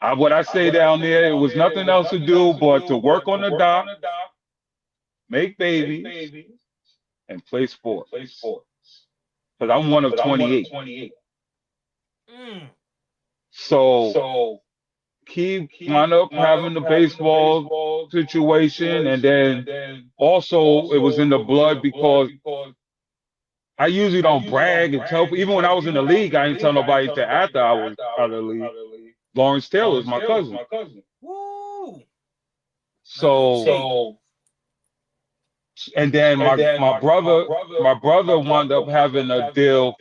what I say down there, it was nothing else to do but to work on the dock, make babies, and play sports. Because I'm one of 28. So he wound up having the baseball situation, and then also it was in the blood because I usually don't brag and tell people. Even when I was in the league, I didn't tell nobody until after I was out of the league. Lawrence Taylor is my cousin. Woo! So and then my brother wound up having a deal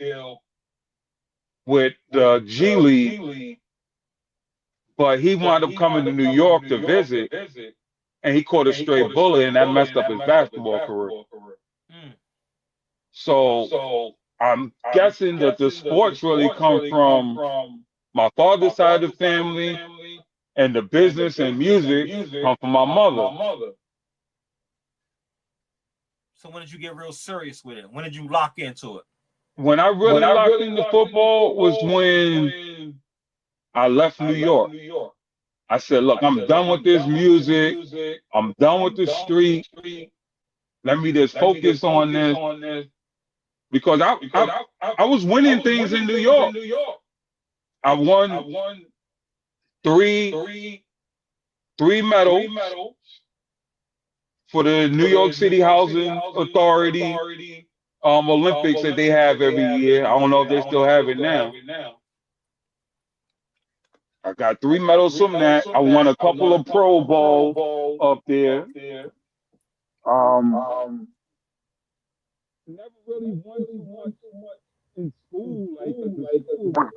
with the G League, but he wound up coming to New York to visit, and he caught a stray bullet, and that messed up his basketball career. So I'm guessing that the sports really come from my father's side of the family, and the business and music come from my mother. So when did you get real serious with it? When did you lock into it? When I really locked into football was when I left New York. I said, look, I'm done with this music. I'm done with the street. let me just focus on this because I was winning things in New York. I won three medals for the New York City Housing Authority Olympics that they have every year. I don't know if they still have it now. I got 3 medals from that. I won a couple of Pro Bowls up there. Never really won too much in school, like 'cause the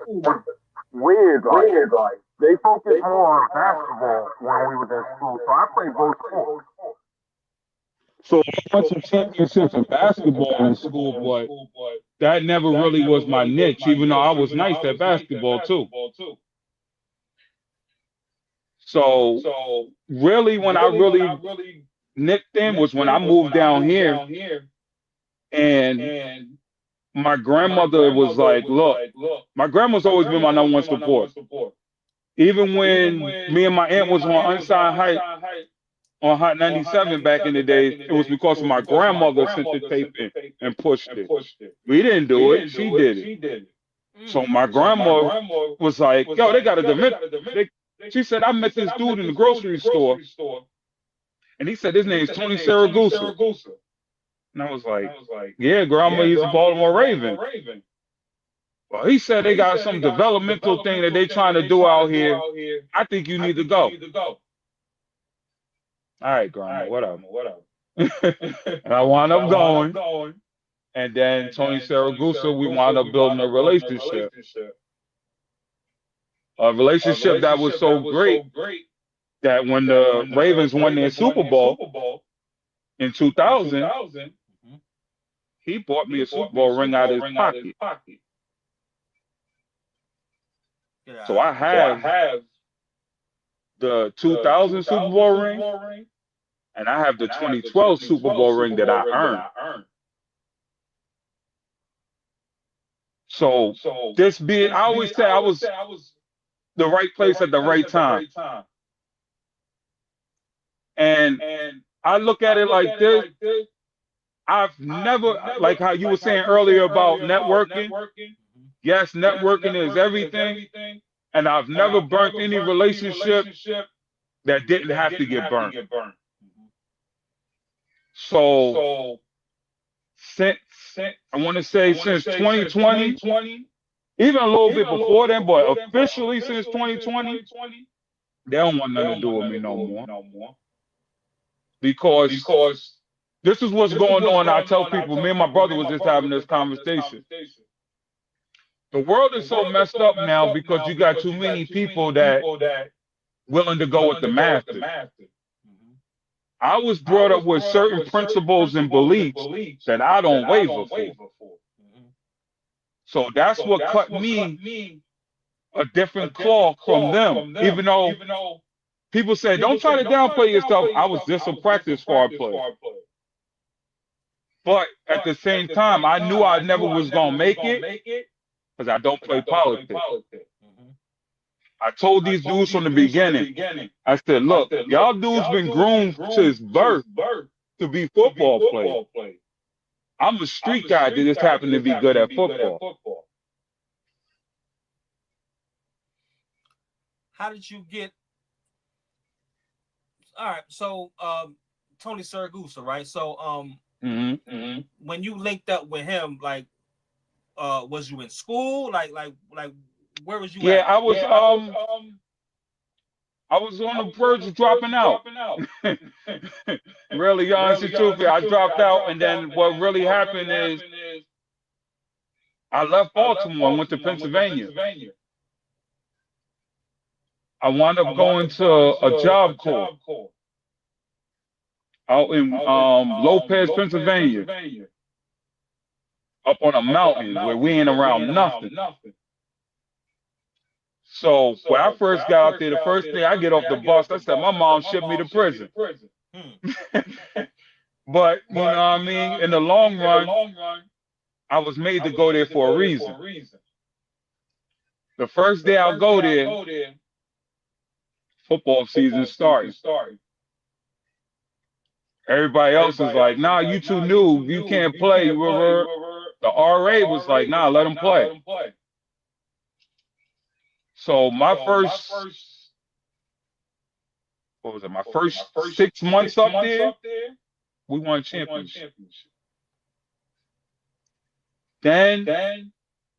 school was weird. Like they focused more on basketball when we was in school, so I played both sports. So I won some championships in basketball in school, but that never really was my niche, even though I was nice at basketball too. So really, when I really nicked in was when I moved down here, and my grandmother was like, "Look, my grandma's always been my number one support. Even when me and my aunt was on Unsigned Height on Hot 97 back in the days, it was because of my grandmother sent the tape in and pushed it. We didn't do it; she did it. So my grandma was like, "Yo, they got a dementia." She said, "I met this dude in the grocery store, and he said his name's Tony Saragusa." And I was like, "Yeah, grandma, he's a Baltimore Raven." Well, he said they got some developmental thing that they trying to do out here. I think you need to go. All right, grandma, whatever. And I wound up going. And then Tony Saragusa, we wound up building a relationship. A relationship that was so great that when the Ravens won their Super Bowl in 2000, he bought me a Super Bowl ring out of his pocket. So I have the 2000 Super Bowl ring, and I have the 2012 Super Bowl ring that I earned. So this being, I always say I was the right place at the right time. And I look at it like this. I've never, like how you were saying earlier about networking. Yes, networking is everything. And I've never burnt any relationship that didn't have to get burnt. So since, I want to say since 2020, even a little bit before then, but officially since 2020, they don't want nothing to do with me no more. Because this is what's going on. I tell people, me and my brother was just having this conversation. The world is so messed up now because you got too many people that willing to go with the masses. I was brought up with certain principles and beliefs that I don't waver for. So that's what cut me a different cloth from them. Even though people say, don't try to downplay yourself. I was just a practice squad player. But at the same time, I knew I never was going to make it because I don't play politics. I told these dudes from the beginning, I said, look, y'all dudes been groomed since birth to be football players. I'm a street guy that just happened to be good at football. How did you get? All right, so Tony Saragusa, right? So when you linked up with him, like, was you in school? Like where was you at? Yeah, I was on the verge of dropping out. Really, honestly, truthfully, I dropped out, and then what really happened is I left Baltimore and went to Pennsylvania. I wound up going to a job corps out in Lopez, Pennsylvania, up on a mountain where we ain't around nothing. So when I first got out there, the first thing I get off the bus, I said, my mom shipped me to prison. But, you know what I mean? In the long run, I was made to go there for a reason. The first day I go there, football season started. Everybody else was like, nah, you too new. You can't play. The RA was like, nah, let him play. So my first, what was it? My first 6 months up there, we won a championship. Then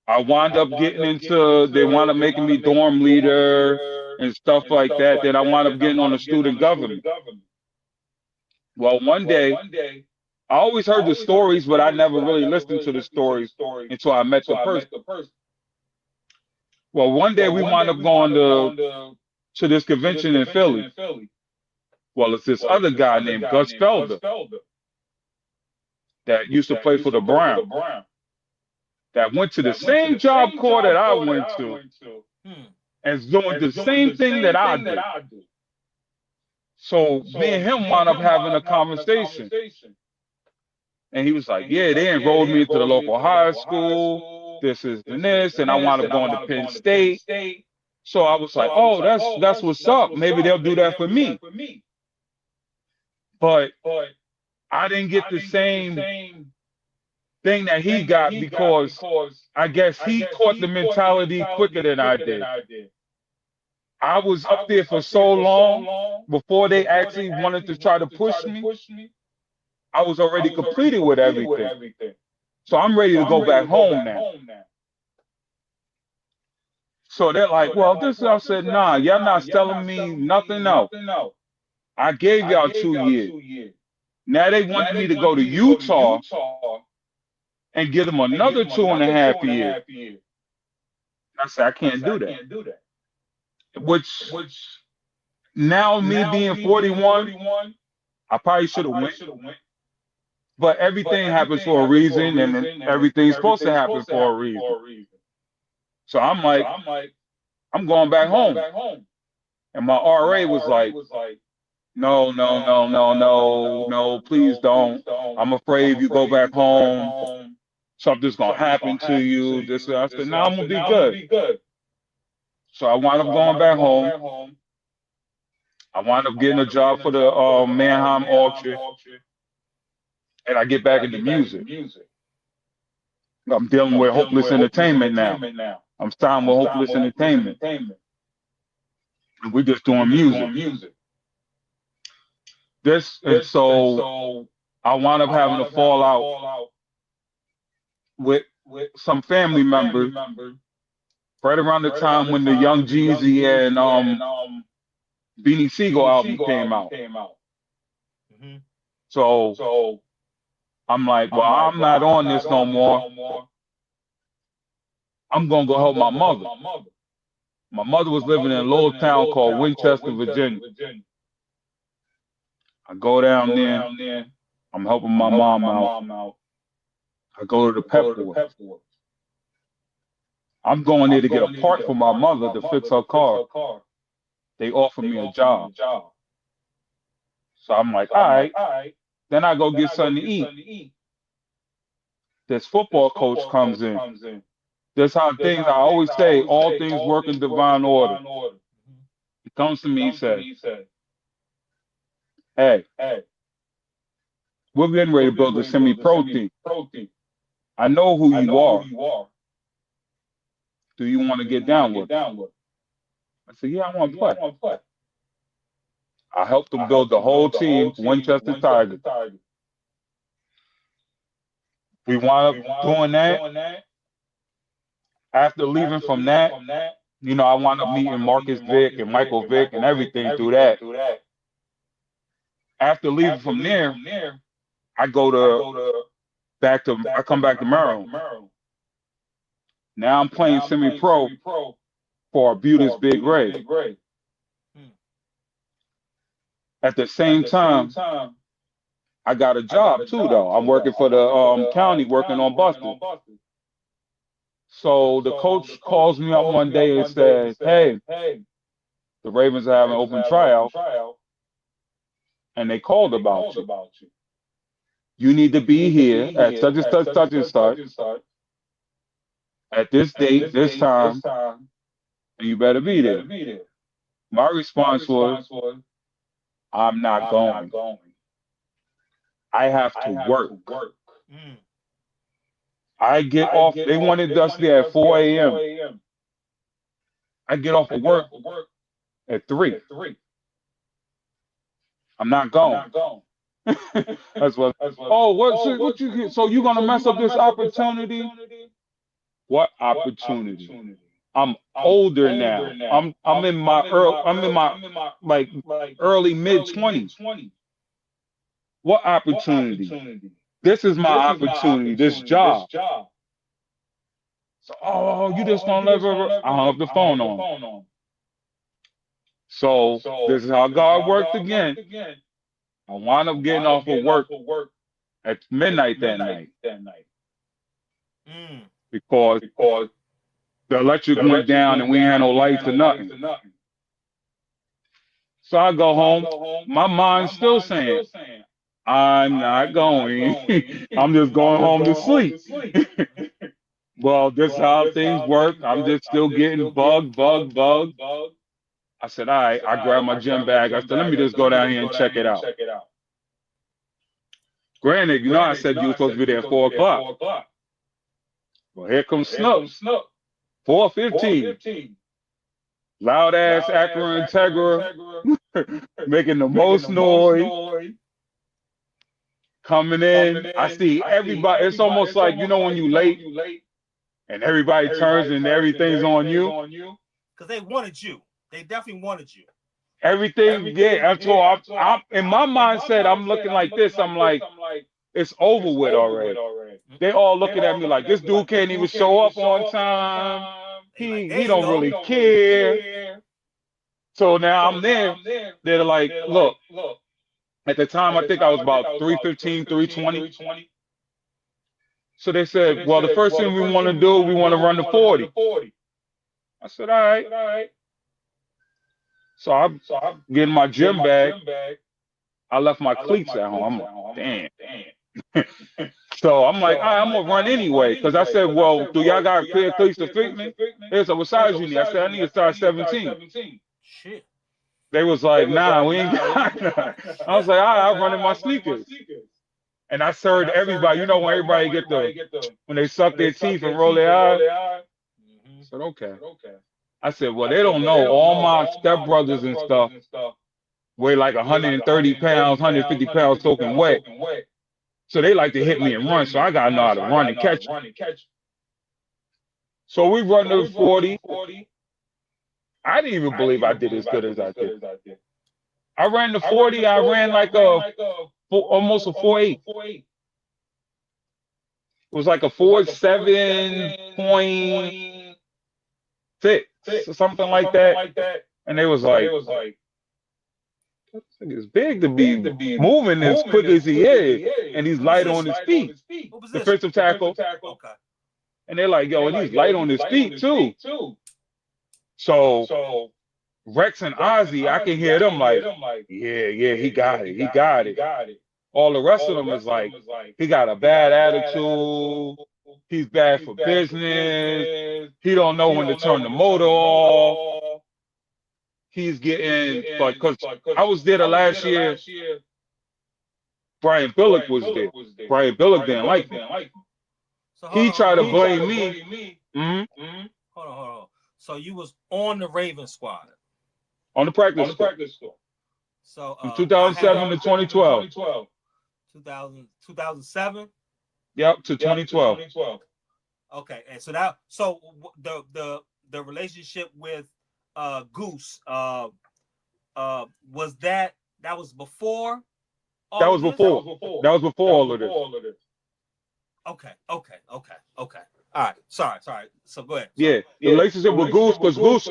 I wound up getting into, they wound up making me dorm leader and stuff like that. Then I wound up getting on the student government. Well, one day, I always heard the stories, but I never really listened to the stories until I met the person. Well, one day we wound up going to this convention in Philly. Well, it's this other guy named Gus Felder that used to play for the Browns, that went to the same job corps that I went to, and is doing the same thing that I did. So me and him wound up having a conversation. And he was like, yeah, they enrolled me into the local high school, this is and this, and I wound up going to Penn State. So I was like, oh, that's what's up. Maybe they'll do that for me. But I didn't get the same thing that he got because I guess he caught the mentality quicker than I did. I was up there for so long before they actually wanted to try to push me. I was already completed with everything. So I'm ready to go back home now. So they're like, well, this, I said, nah, y'all not telling me nothing else. I gave y'all 2 years. Now they wanted me to go to Utah and give them another 2.5 years. I said, I can't do that. Which now me being 41, I probably should have went. But everything happens for a reason, and everything's supposed to happen for a reason. So I'm like, I'm going back home. And my RA was like, no, please don't. I'm afraid if you go back home, something's going to happen to you. I said, no, I'm going to be good. So I wound up going back home. I wound up getting a job for the Mannheim Orchard. And I get back into music. I'm dealing with Hopeless Entertainment now. I'm signed with Hopeless Entertainment. And we're just doing music. So I wound up having a fallout with some family members right around the time when the Young Jeezy and Beanie Siegel album came out. So I'm like, well, I'm not on this no more. I'm going to go help my mother. My mother was living in a little town called Winchester, Virginia. I go down there. I'm helping my mom out. I go to the pep board. I'm going there to get a part for my mother to fix her car. They offer me a job. So I'm like, all right. Then I go get something to eat. This football coach comes in. That's how things, I always say, all things work in divine order. He comes to me, he says, hey, we're getting ready to build a semi-pro team. I know who you are. Do you want to get down with it? I said, yeah, I want to play. I helped them build the whole team, Winchester Tigers. We wound up doing that. After leaving from that, you know, I wound up meeting Marcus Vick and Michael Vick and everything through that. After leaving from there, I come back to Maryland. Now I'm playing semi-pro for Arbutus Big Ray. At the same time, I got a job too, though. I'm working for the county, working on buses. So the coach calls me up one day and says, hey, the Ravens are having an open tryout, and they called about you. You need to be here at such and such, at this date, this time, and you better be there. My response was, I'm not going. I have to work. Mm. I get off. They wanted us there at 4 a.m. I get off of work at 3. I'm not going. That's what. Oh, what you get? So you gonna mess up this opportunity? What opportunity? I'm older now. I'm in my like early mid-20s. What opportunity? This is my opportunity. This job. So, oh, you just gonna let her? I hung up the phone on. So this is how God worked again. I wound up getting off of work at midnight that night because the electric went down and we had no lights or nothing. So I go home. My mind's still saying, I'm not going. I'm just going home to sleep. Well, this is how things work. I'm just still getting bugged. I said, all right. I grabbed my gym bag. I said, let me just go down here and check it out. Granted, you know, I said you were supposed to be there at 4 o'clock. Well, here comes Snook. 4:15. Loud ass Acura Integra, making the most noise. Coming in, I see everybody. It's almost like, you know, when you late and everybody turns and everything's on you. Because they wanted you. They definitely wanted you. Everything, yeah. I'm in my mindset, I'm looking like this. I'm like, it's over with already. They all looking at me like, this dude can't even show up on time. He don't really care. So now I'm there. They're like, look. At the time, I think I was about 3:15, 3:20. So they said, well, the first thing we want to do, we want to run the 40. I said, all right. So I'm getting my gym bag. I left my cleats at home. I'm like, damn. So I'm like, all right, I'm going to run anyway. Because I said, well, do y'all got clear cleats to fit me? They said, what size you need? I said, I need a size 17. Shit. They was like, nah, we ain't got none. I was like, all right, I'm running my sneakers. And I served everybody. You know when everybody when they suck their teeth and roll their eyes? I said, okay. I said, well, they don't know. All my stepbrothers and stuff weigh like 130 pounds, 150 pounds soaking wet. So they like to hit me and run. So I got to know how to run and catch. So we run the 40. I didn't even believe I did as good as I did. I ran the 40. I ran like almost a 4.8. It was like a 4.7.6 or something like that. And they was like, it's big to be moving as quick as he is, and he's light on his feet. Defensive tackle. And they're like, yo, and he's light on his feet too. So Rex and Ozzy, I can hear them like, yeah, he got it. All the rest of them is like, he got a bad attitude. He's bad for business. He don't know when to turn the motor off. He's getting, because I was there the last year. Brian Billick was there. Brian Billick didn't like me. He tried to blame me. Hold on. So you was on the Raven squad? On the practice squad. So from 2007 to 2012. 2007? Yep, to 2012. Okay, and so the relationship with Goose was that was before? That was before all of this. Okay. All right. Sorry. So go ahead. Yeah, the relationship with Goose, because Goose,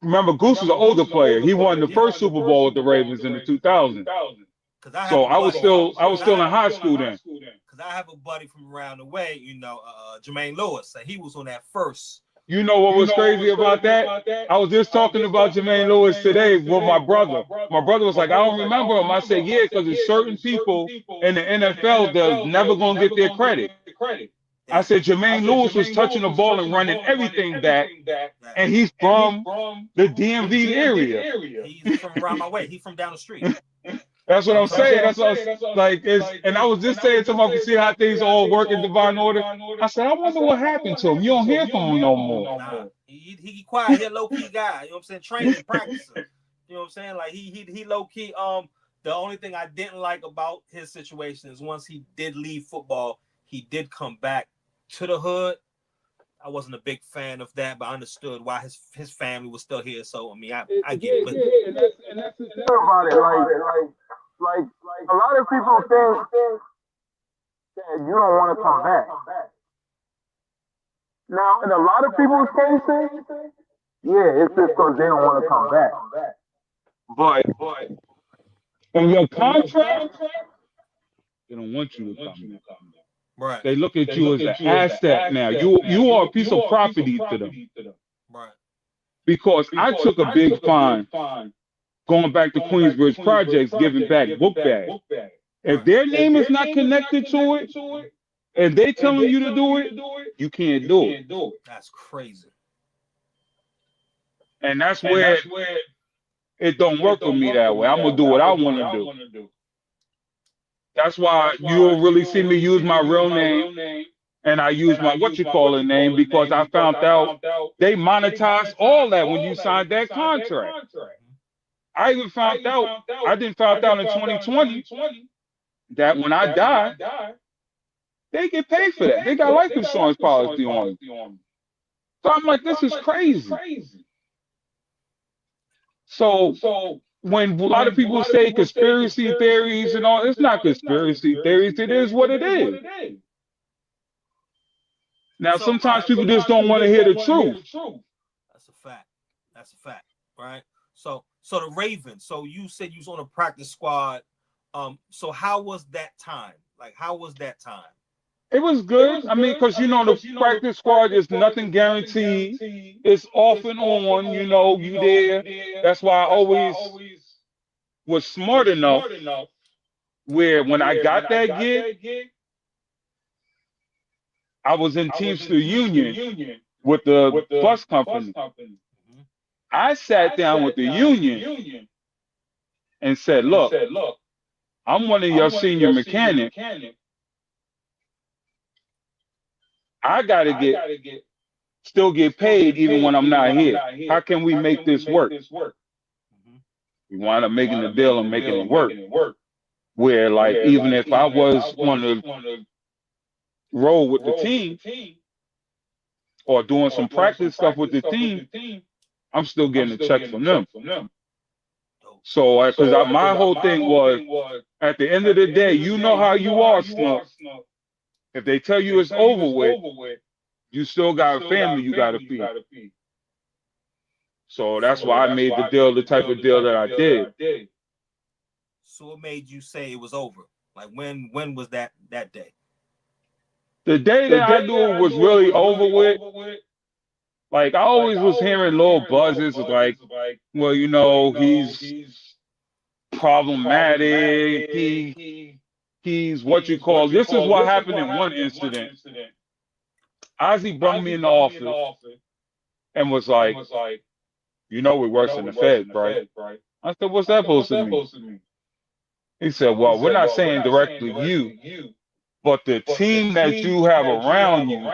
remember, Goose was an older player. He won the first Super Bowl with the Ravens in the 2000s. So I was still in high school then. Because I have a buddy from around the way, Jermaine Lewis, and he was on that first. You know what was crazy about that? I was just talking about Jermaine Lewis today with my brother. My brother was like, I don't remember him. I said, yeah, because there's certain people in the NFL that's never going to get their credit. I said, Jermaine Lewis was touching the ball and running everything back, and he's from the DMV area. He's from around my way. He's from down the street. That's what I'm saying. That's what I was like. And I was just saying to him, see how things all work in divine order. I said, I wonder what happened to him. You don't hear from him no more. Nah, he quiet. He a low key guy. You know what I'm saying? Training, practicing. You know what I'm saying? Like he low key. The only thing I didn't like about his situation is once he did leave football, he did come back to the hood. I wasn't a big fan of that, but I understood why his family was still here. So I mean, I get it. But And that's the thing about it. Like a lot of people think that you don't want to come back. Now, in a lot of people's cases, yeah, it's just because they don't want to come back. But in your contract, they don't want you to come back. right, They look at you as an asset now. You are a piece of property to them. right. Because I took a big fine going back to Queensbridge Projects, giving back book bag. If their name is not connected to it, and they telling you to do it, you can't do it. That's crazy. And that's where it don't work for me that way. I'm gonna do what I want to do. That's why you'll really see me use my real name, and I use my name, because I found out they monetize all that when you signed that contract. I even found out, I didn't find out in 2020 that when I die, they get paid for that. They got life insurance policy on them. So I'm like, this is crazy. So when a lot of people say conspiracy theories and all, it's not conspiracy theories. It is what it is. Now, sometimes people just don't want to hear the truth. That's a fact. That's a fact, right? So the Ravens. So you said you was on a practice squad. So how was that time? Like, how was that time? It was good. I mean, because the practice squad is nothing guaranteed. It's off and on. You there. That's why I always was smart enough where when I got that gig, I was in Teamster Union with the bus company. I sat down with the union and said, look, I'm one of your senior mechanics. I gotta still get paid even when I'm not here. How can we make this work? We wind up making the deal and making it work. Where like even if I was on the road with the team or doing some practice stuff with the team, I'm still getting a check from them. So because my whole thing was, at the end of the day, you know how you are, Slump. If they tell you it's over with, you still got a family you got to feed. So that's why I made the deal the type of deal that I did. So what made you say it was over? Like when was that day? The day that I knew it was really over with, like I always was hearing little buzzes like, well, he's problematic. He's what you call. This is what happened in one incident. Ozzy brought me in the office and was like, we're worse than the Fed, right? I said, what's that supposed to mean? He said, well, we're not saying directly you, but the team that you have around you,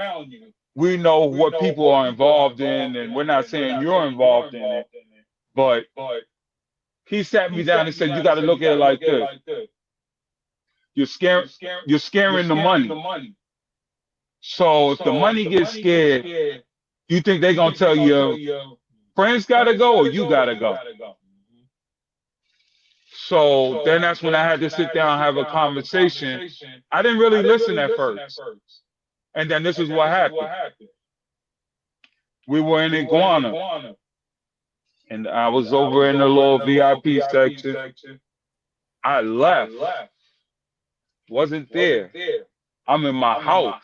we know what people are involved in, and we're not saying you're involved in it. But he sat me down and said, you got to look at it like this. You're scaring the money. So if the money gets scared, you think they're going to tell you, friends got to go or you got to go? So then that's when I had to sit down and have a conversation. I didn't really listen at first. And then this is what happened. We were in Iguana. And I was over in the little VIP section. I left. Wasn't there. I'm in my house.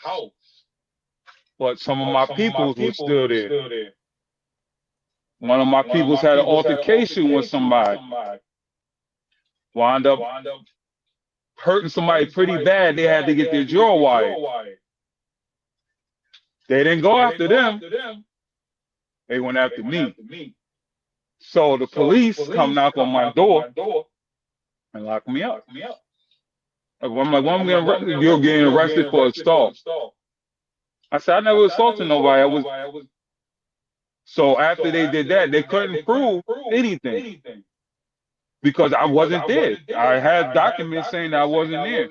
But some of my peoples were still there. One of my peoples had an altercation with somebody. Wound up hurting somebody pretty bad. They had to get their jaw wired. They didn't go after them. They went after me. So the police come knock on my door. and lock me up. I'm like, when I'm getting arrested, you're getting arrested for assault. I said, I never assaulted nobody. So after they did that, they couldn't prove anything because I wasn't there. I had documents saying that I wasn't there.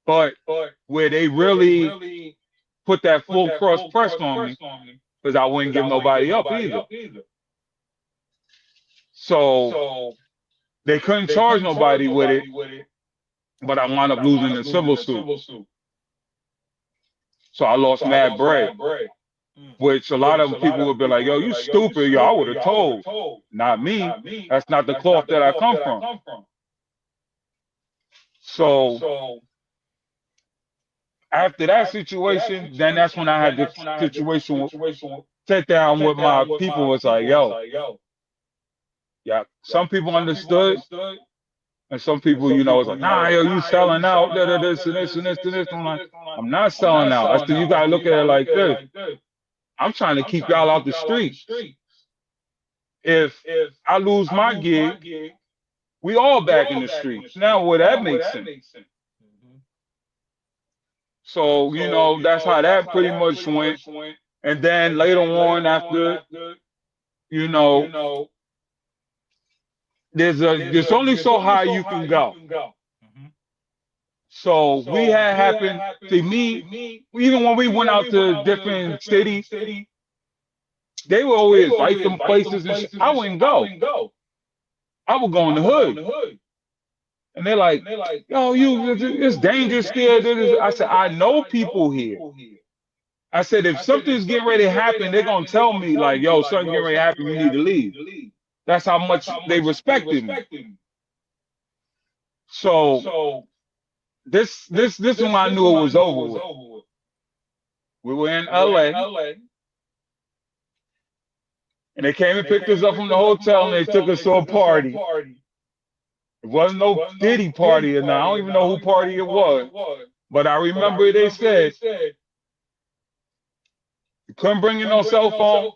But where they really put that full cross press on me, because I wouldn't give nobody up either. So they couldn't charge nobody with it, but I wound up losing the civil suit. So I lost mad bread, which a lot of people would be like, yo, you stupid. Yo, I would have told. Not me. That's not the cloth that I come from. So after that situation, then that's when I had the situation sit down with my people. Was like, yo, yeah, some people understood, and some people, you know, was like, nah, yo, you selling out, this and this and this and this. I'm like, I'm not selling out. I said, you gotta look at it like this. I'm trying to keep y'all out the street. If I lose my gig, we all back in the streets. Now, would that make sense? So, you know, that's how that pretty much went. And then later on, after, you know, there's only so high you can go. So we had happened to me, even when we went out to different cities, they would always invite them places and shit. I wouldn't go. I would go in the hood. And they're like, yo, it's dangerous here. I said, I know people here. I said, if something's getting ready to happen, they're going to tell me, like, yo, something's getting ready to happen, you need to leave. That's how much they respected me. So this is when I knew it was over with. We were in LA. And they came and picked us up from the hotel and they took us to a party. It wasn't no Diddy party, and I don't even know who party it was. But I remember they said you couldn't bring in no cell phone.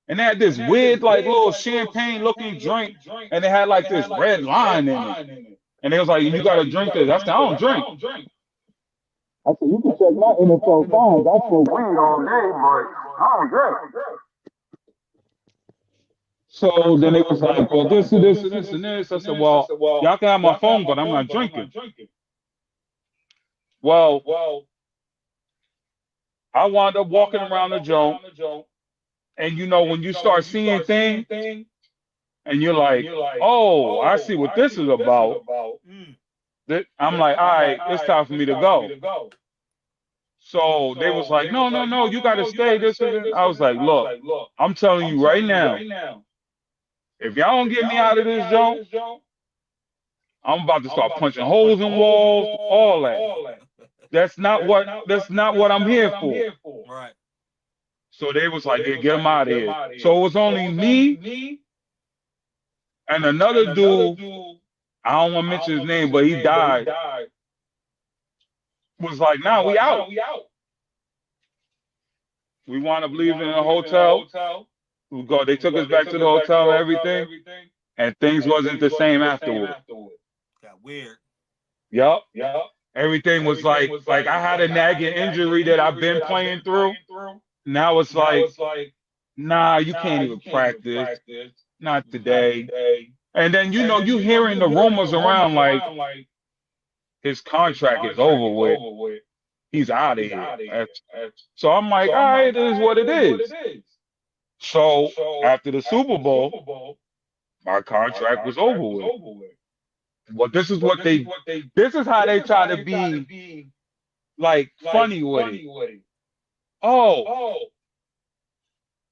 And they had this weird, like, little champagne-looking drink, and they had like this red line in it. And they was like, you gotta drink this. I said, I don't drink. I said, you can check my NFL phone. That's for weed all day, but I don't drink. So then they was like, well, this and this and this and this. I said, well, y'all can have my phone, but I'm not drinking. Well, I wound up walking around the joint, and you know, when you start seeing things, and you're like, oh, I see what this is about. I'm like, all right, it's time for me to go. So they was like, no, you got to stay. This and this. I was like, look, I'm telling you right now, if y'all don't get me out of this joint, I'm about to start punching holes in walls, all that. That's not what I'm here for. Right. So they was like, yeah, get him out of here. So it was only me and another dude, I don't want to mention his name, but he died. Was like, nah, we out. We wound up leaving in a hotel. They took us back to the hotel and everything, and things wasn't the same afterward. Got weird. Yup. Everything was like I had a nagging injury that I've been playing through. Now it's like, nah, you can't even practice. Not today. And then, you know, you hearing the rumors around like his contract is over with. He's out of here. So I'm like, all right, it is what it is. So after the Super Bowl, my contract was over with. Well, this is how they try to be like funny with it. Oh,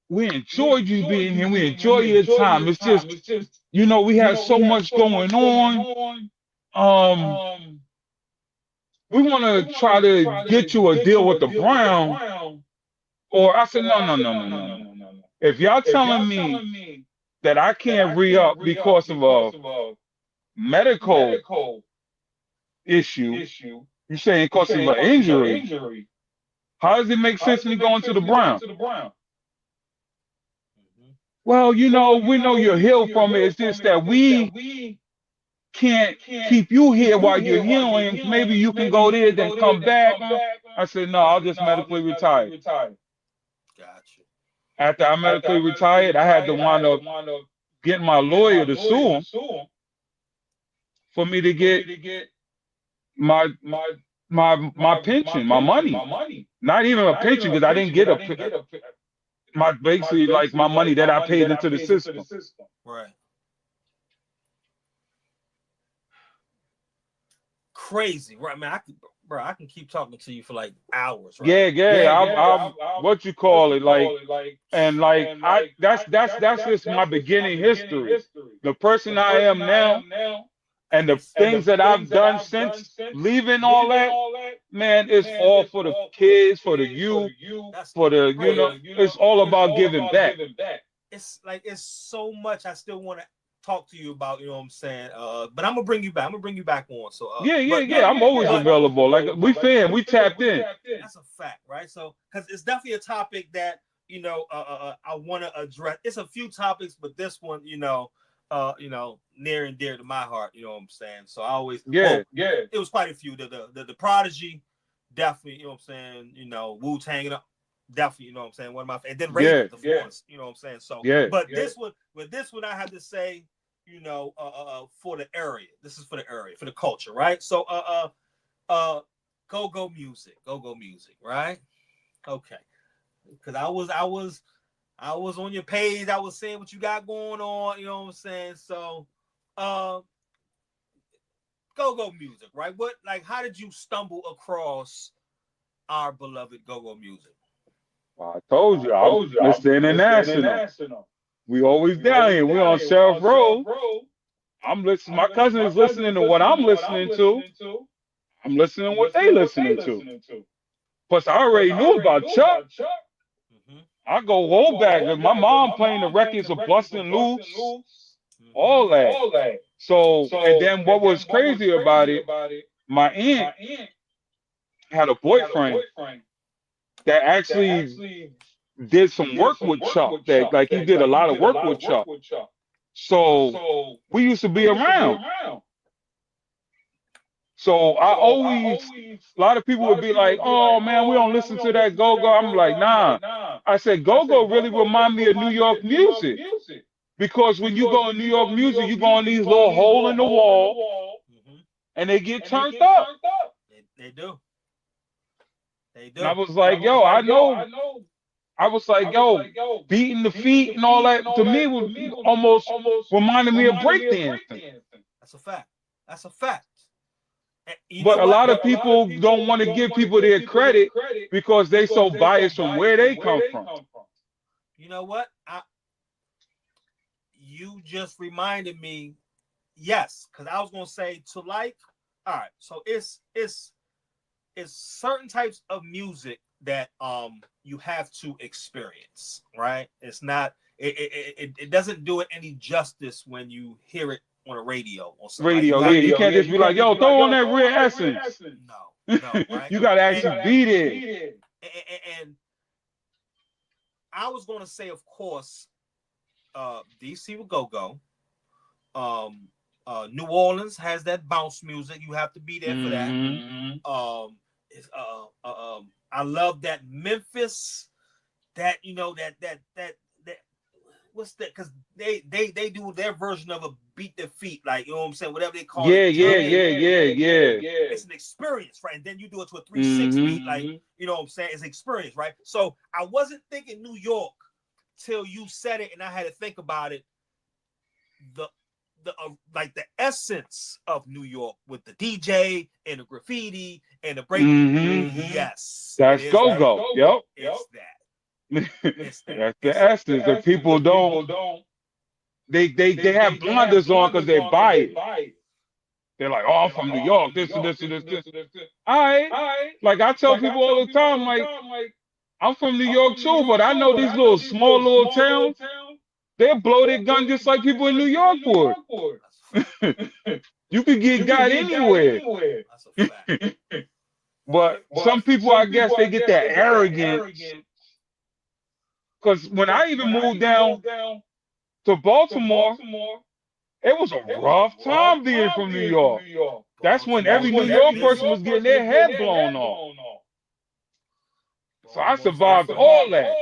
we enjoyed you being here. We enjoy your time. It's just, you know, we had so much going on. We want to try to get you a deal with the Brown. Or I said, no. If y'all telling me that I can't re-up because of a medical issue, you saying because of an injury, how does it make sense me going to the Brown? Well, you know, we know you're healed from it. It's just that we can't keep you here while you're healing. Maybe you can go there, then come back. I said, no, I'll just medically retire. Gotcha. After I medically retired, I had to wind up getting my lawyer to sue him for me to get my pension, my money. Not even a pension because I didn't get my basically like my money that I paid into the system. Right. Crazy, right, man? I can keep talking to you for like hours, right? I'm what you call it, like, and like that's just my beginning history. The person I am now, and the things that I've done since leaving all that, man, it's all for the kids, for the youth, for the, it's all about giving back. It's like, it's so much I still want to talk to you about, you know what I'm saying? But I'm gonna bring you back. I'm gonna bring you back on. So I'm always available. Like we tapped in. That's a fact, right? So because it's definitely a topic that I want to address. It's a few topics, but this one, near and dear to my heart. You know what I'm saying? So I always it was quite a few. The Prodigy, definitely. You know what I'm saying? Wu-Tang, definitely. You know what I'm saying? One of my, and then Ravens, of course. You know what I'm saying? So this one I had to say, for the area. This is for the area, for the culture, right? So go-go music, right? Okay. Because I was on your page, I was saying what you got going on, you know what I'm saying? So go-go music, right? How did you stumble across our beloved go-go music? Well, I told you, I'm Mr. International. We always down here. We on Sheriff Road. I'm listening. My cousin is listening to what I'm listening to. I'm listening to what they listening to. Plus, I already knew about Chuck. I go way back. My mom playing the records of Bustin' Loose, all that. So, and then what was crazy about it, my aunt had a boyfriend that actually did some work with Chuck. That, like, he did a lot of work with Chuck. So we used to be around. So I always, a lot of people would be like, oh man, we don't listen to that go-go. I'm like, nah. I said, go-go really remind me of New York music. Because when you go in New York music, you go in these little hole in the wall, and they get turned up. They do. And I was like, yo, I know. I was like, yo, beating the feet and all that, to me, was almost reminded me of breakdancing. That's a fact. But a lot of people don't want to give people their credit because they so biased from where they come from. You know what? You just reminded me, yes, because I was gonna say all right. So it's certain types of music that you have to experience, right? It's not it doesn't do it any justice when you hear it on a radio or something. You can't just be like, yo, throw on that Real Essence. No, right? You gotta actually be there. And I was gonna say, of course, DC with go-go. New Orleans has that bounce music. You have to be there for that. I love that Memphis, that what's that? Because they do their version of a beat their feet, like, you know what I'm saying, whatever they call it. Yeah. It's an experience, right? And then you do it to a 3/6 beat, like, you know what I'm saying? It's experience, right? So I wasn't thinking New York till you said it, and I had to think about it. The like the essence of New York with the DJ and the graffiti and the break. Yes, that's go-go. Yep. It's that. That's the essence. That people don't. They have blinders on because they buy it. They're like, oh, I'm from New York. This. All right. Like I tell people all the time, like, I'm from New York too, but I know these little small towns. They'll blow their gun just like people in New York would. You could get got anywhere. That's a fact. But some people, I guess, they get that arrogance. Because when I even moved down to Baltimore, It was a rough time being from New York. That's when every New York person was getting their head blown off. So I survived all that.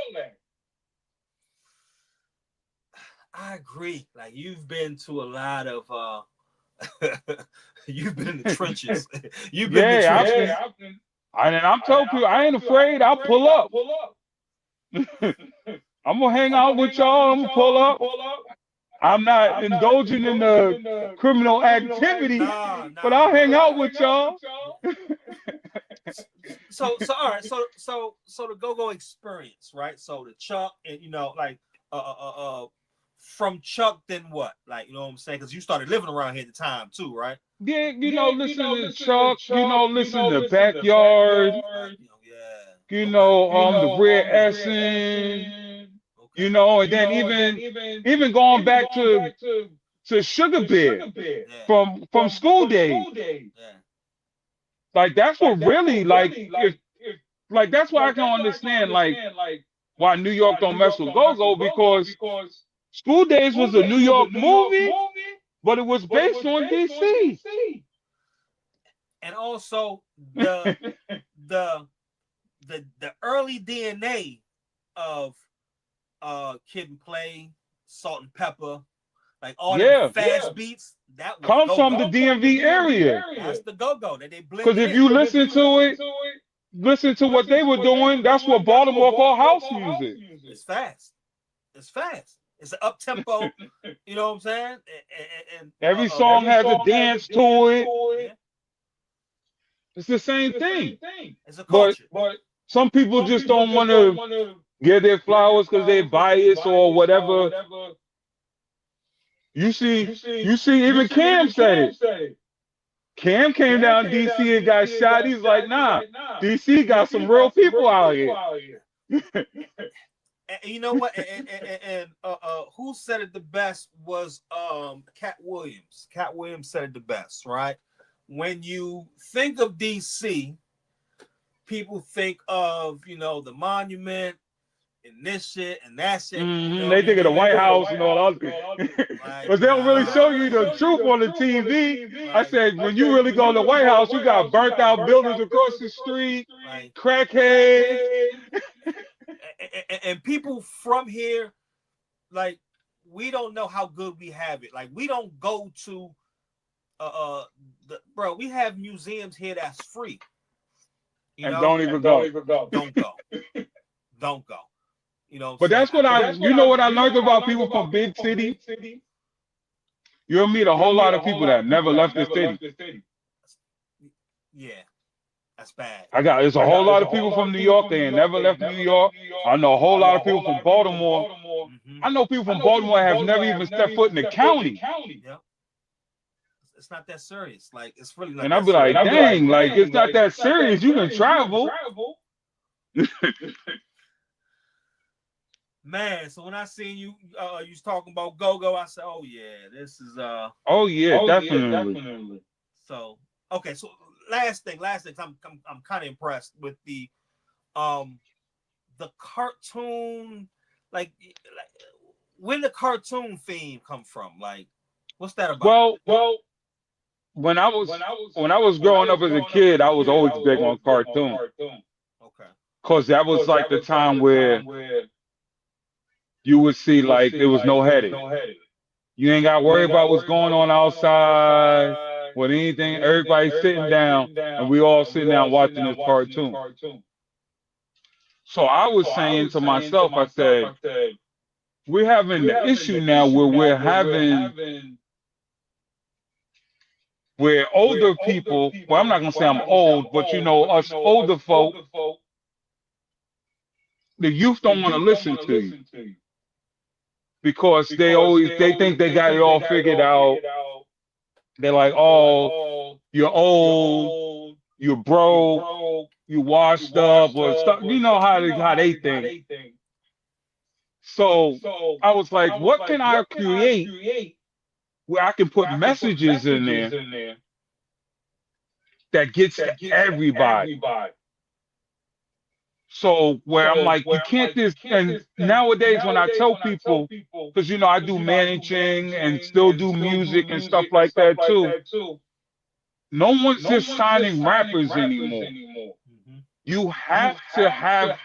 I agree. Like you've been to a lot of you've been in the trenches. You've been in the trenches. And I'm telling people, I ain't afraid. I'll pull up. I'm gonna hang out with y'all. I'm gonna pull up. I'm not indulging in the criminal activity, but I'll hang out with y'all. So all right, so the go-go experience, right? So the Chuck, and like from Chuck, then what? Like, you know what I'm saying? Because you started living around here at the time too, right? Yeah, listen to Chuck, listen to Backyard, the Red Essen, and then even going back to Sugar Bear from school days. Like that's what really like that's why I can understand like why New York don't mess with go-go, because School Days was a New York movie, but it was based on DC. And also the early DNA of Kid and Play, Salt and Pepper, like all the fast beats that comes from the DMV area. That's the go-go that they blend. Because if you listen to it, listen to what they were doing, that's what Baltimore called house music. It's fast. It's fast. It's an up tempo. You know what I'm saying? And every song has a dance to it. Yeah. It's the same thing. It's a culture. But some people just don't want to give their flowers because they're biased or whatever. You see, even Cam said it. Cam came down DC and got shot. He's like, nah, DC got some real people out here. And you know what? And who said it the best was Cat Williams. Cat Williams said it the best, right? When you think of DC, people think of the monument and this shit and that shit. They think of the White House and all that. But they don't really show you the truth on the TV. I said, when you really go to the White House, you got burnt out buildings across the street, crackheads. And people from here, like, we don't know how good we have it. Like, we don't go to bro, we have museums here that's free. Don't even go. Don't go. Don't go. But that's what I learned about people from big city. You'll meet a whole lot of people that never left the city. Yeah, that's bad. There's a whole lot of people from New York. They ain't never left New York. I know a whole lot of people from Baltimore. I know people from Baltimore have never even stepped foot in the county. Yeah. It's not that serious. Like, it's really not. And I'll be like, dang, like it's not that serious. You can travel. Man, so when I seen you was talking about go-go, I said, oh yeah, this is Oh yeah, definitely. So okay, so last thing, I'm kind of impressed with the cartoon, like where the cartoon theme come from? Like, what's that about? Well, when I was growing up as a kid, I was always big on cartoon. Okay. Cause that was like the time where you would see like there was no headache. You ain't got to worry about what's going on outside with anything. Everybody's sitting down and we all sitting down watching this cartoon. So I was saying to myself, I said, we're having the issue now where older people, well, I'm not going to say I'm old, but us older folk, the youth don't want to listen to you. Because they think they got it all figured out. They're like, oh, you're old, you're broke, you washed up, or stuff. You know how they think. So I was like, what can I create where I can put messages in there that gets to everybody? So where I'm like, you can't just, and nowadays when I tell people, because I do managing and still do music and stuff like that too, no one's just signing rappers anymore. Mhm. You have to have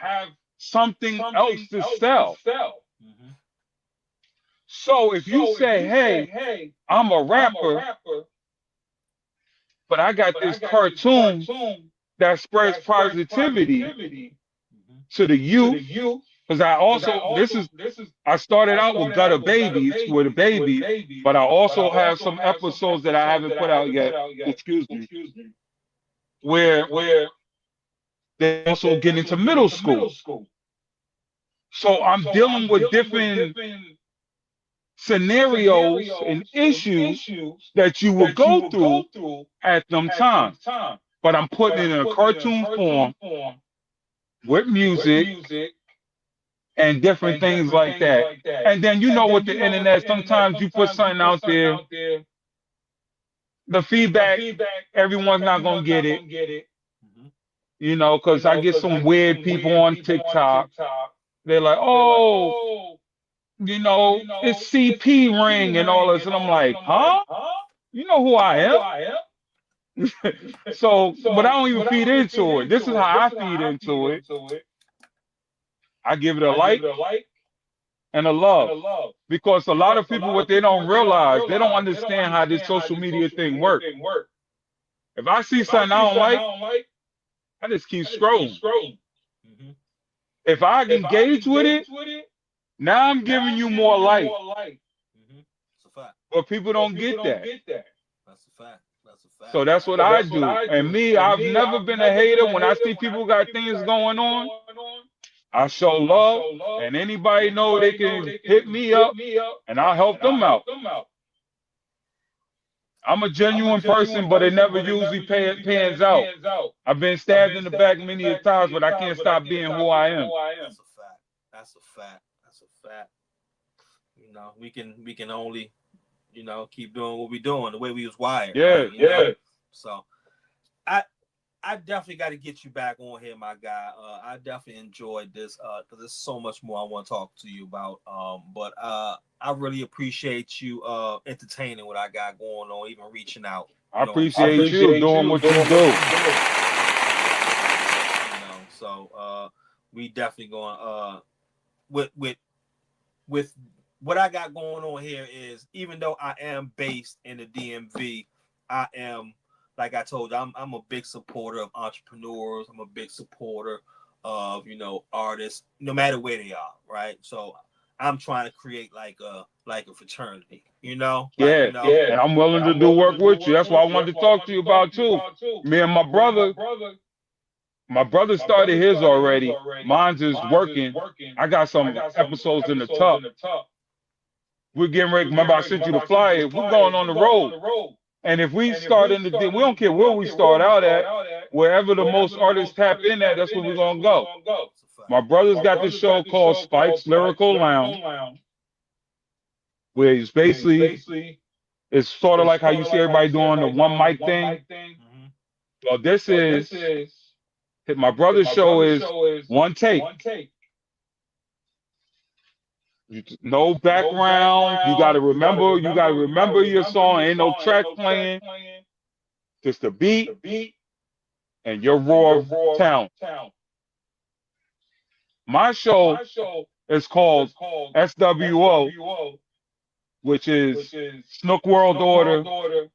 something else to sell. Mhm. So if you say, hey, I'm a rapper, but I got this cartoon that spreads positivity Mhm. to the youth, because I started out with Gutter Babies with a baby, but I also have some episodes that I haven't put out yet, excuse me, where they also get into middle school. So I'm dealing with different scenarios and issues that you will go through at them times. But I'm putting it in a cartoon form with music and different things like that. And then with the internet, sometimes you put something out there, the feedback, everyone's not gonna get it, Mhm. because I get some weird people on TikTok. They're like, oh, it's CP ring and all this, and I'm like, huh? You know who I am? So, but I don't even feed into it. This is how I feed into it. I give it a like and a love. Because a lot of people, what they don't realize, they don't understand how this social media thing works. If I see something I don't like, I just keep scrolling. Mhm. If I engage with it, now I'm giving you more light. Mhm. That's a fact. But people don't get that. That's a fact. That's a fact. So that's what I do. And me, I've never been a hater. When I see people got things going on, I show love. And anybody know they can hit me up and I'll help them out. I'm a genuine person, but it never usually pans out. I've been stabbed in the back many a times, but I can't stop being who I am. That's a fact. That's a fact. That's a fact. We can only, keep doing what we're doing the way we was wired, Yeah, right? Yeah. So I definitely got to get you back on here, my guy. I definitely enjoyed this because there's so much more I want to talk to you about. But I really appreciate you entertaining what I got going on, even reaching out. I appreciate you doing what you do. So we definitely going with what I got going on here is, even though I am based in the DMV, I am, like I told you, I'm a big supporter of entrepreneurs. I'm a big supporter of artists, no matter where they are, right? So I'm trying to create like a fraternity, Yeah, and I'm willing to do work with you. That's why I wanted to talk to you about too. Me and my brother started his already. Mine's is working. I got some episodes in the tuck. We're getting ready. Remember, I sent you the flyer. We're going on the road. And if we start we don't care where we start out at. Wherever the most artists tap in at, that's where we're going to go. My brother's got this show called Spike's Lyrical Lounge, where it's sort of like how you see everybody doing the one mic thing. Mhm. Well, my brother's show is one take. No background. You got to remember. You got to remember your song. Ain't no track playing. Just the beat and your raw talent. My show is called SWO, which is Snook World Order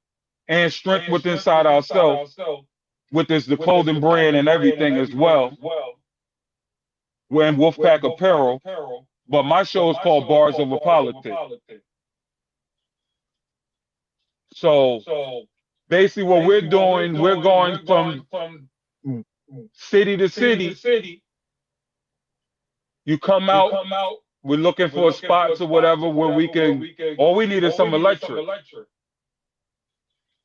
and Strength Within Inside Ourselves, which is the clothing brand and everything as well. We're in Wolfpack Apparel, but my show is called Bars Over Politics. So basically what we're doing, we're going from city to city. You come out, we're looking for spots or whatever where we can, all we need is some electric,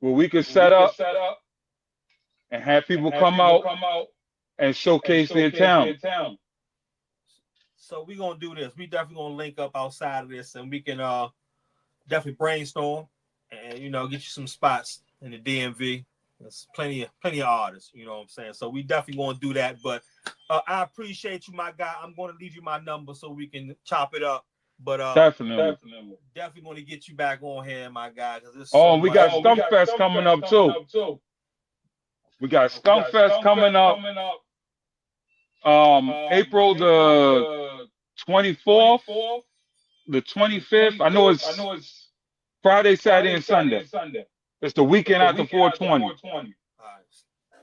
where we can set up and have people come out and showcase their talent. So we're gonna do this. We definitely gonna link up outside of this, and we can definitely brainstorm and get you some spots in the DMV. There's plenty of artists, you know what I'm saying? So we definitely gonna do that. But I appreciate you, my guy. I'm gonna leave you my number so we can chop it up. But Definitely gonna get you back on here, my guy. Oh, we got Skunk Fest coming up too. We got Skunk Fest coming up. April the 24th, the 25th. I know it's Friday, Saturday, and Sunday. It's the weekend after 420.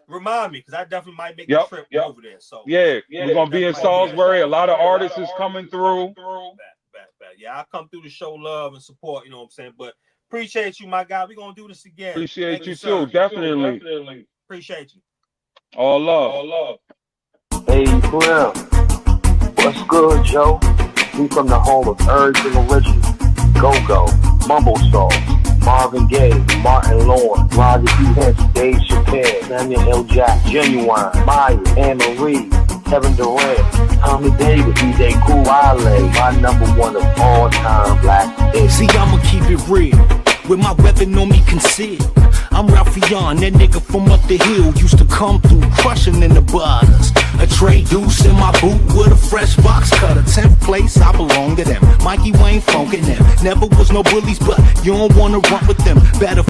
Remind me, because I definitely might make a trip over there. So yeah, we're gonna be in Salisbury. A lot of artists is coming through. Yeah, I'll come through to show love and support, you know what I'm saying? But appreciate you, my guy. We're gonna do this again. Appreciate you too, definitely. Appreciate you. All love. Hey, Slim. What's good, Joe? We from the home of everything original. Go-Go, Mumble Sauce, Marvin Gaye, Martin Lawrence, Roger P. Hens, Dave Chappelle, Samuel L. Jack, Genuine, Maya, Anne-Marie, Kevin Durant, Tommy Davis, DJ Cool, Wale, my number one of all time black. See, I'ma keep it real, with my weapon on me concealed. I'm Ralphion, that nigga from up the hill, used to come through crushing in the butters. A tray deuce in my boot with a fresh box cutter. 10th place, I belong to them. Mikey Wayne funkin' them. Never was no bullies, but you don't wanna run with them. Better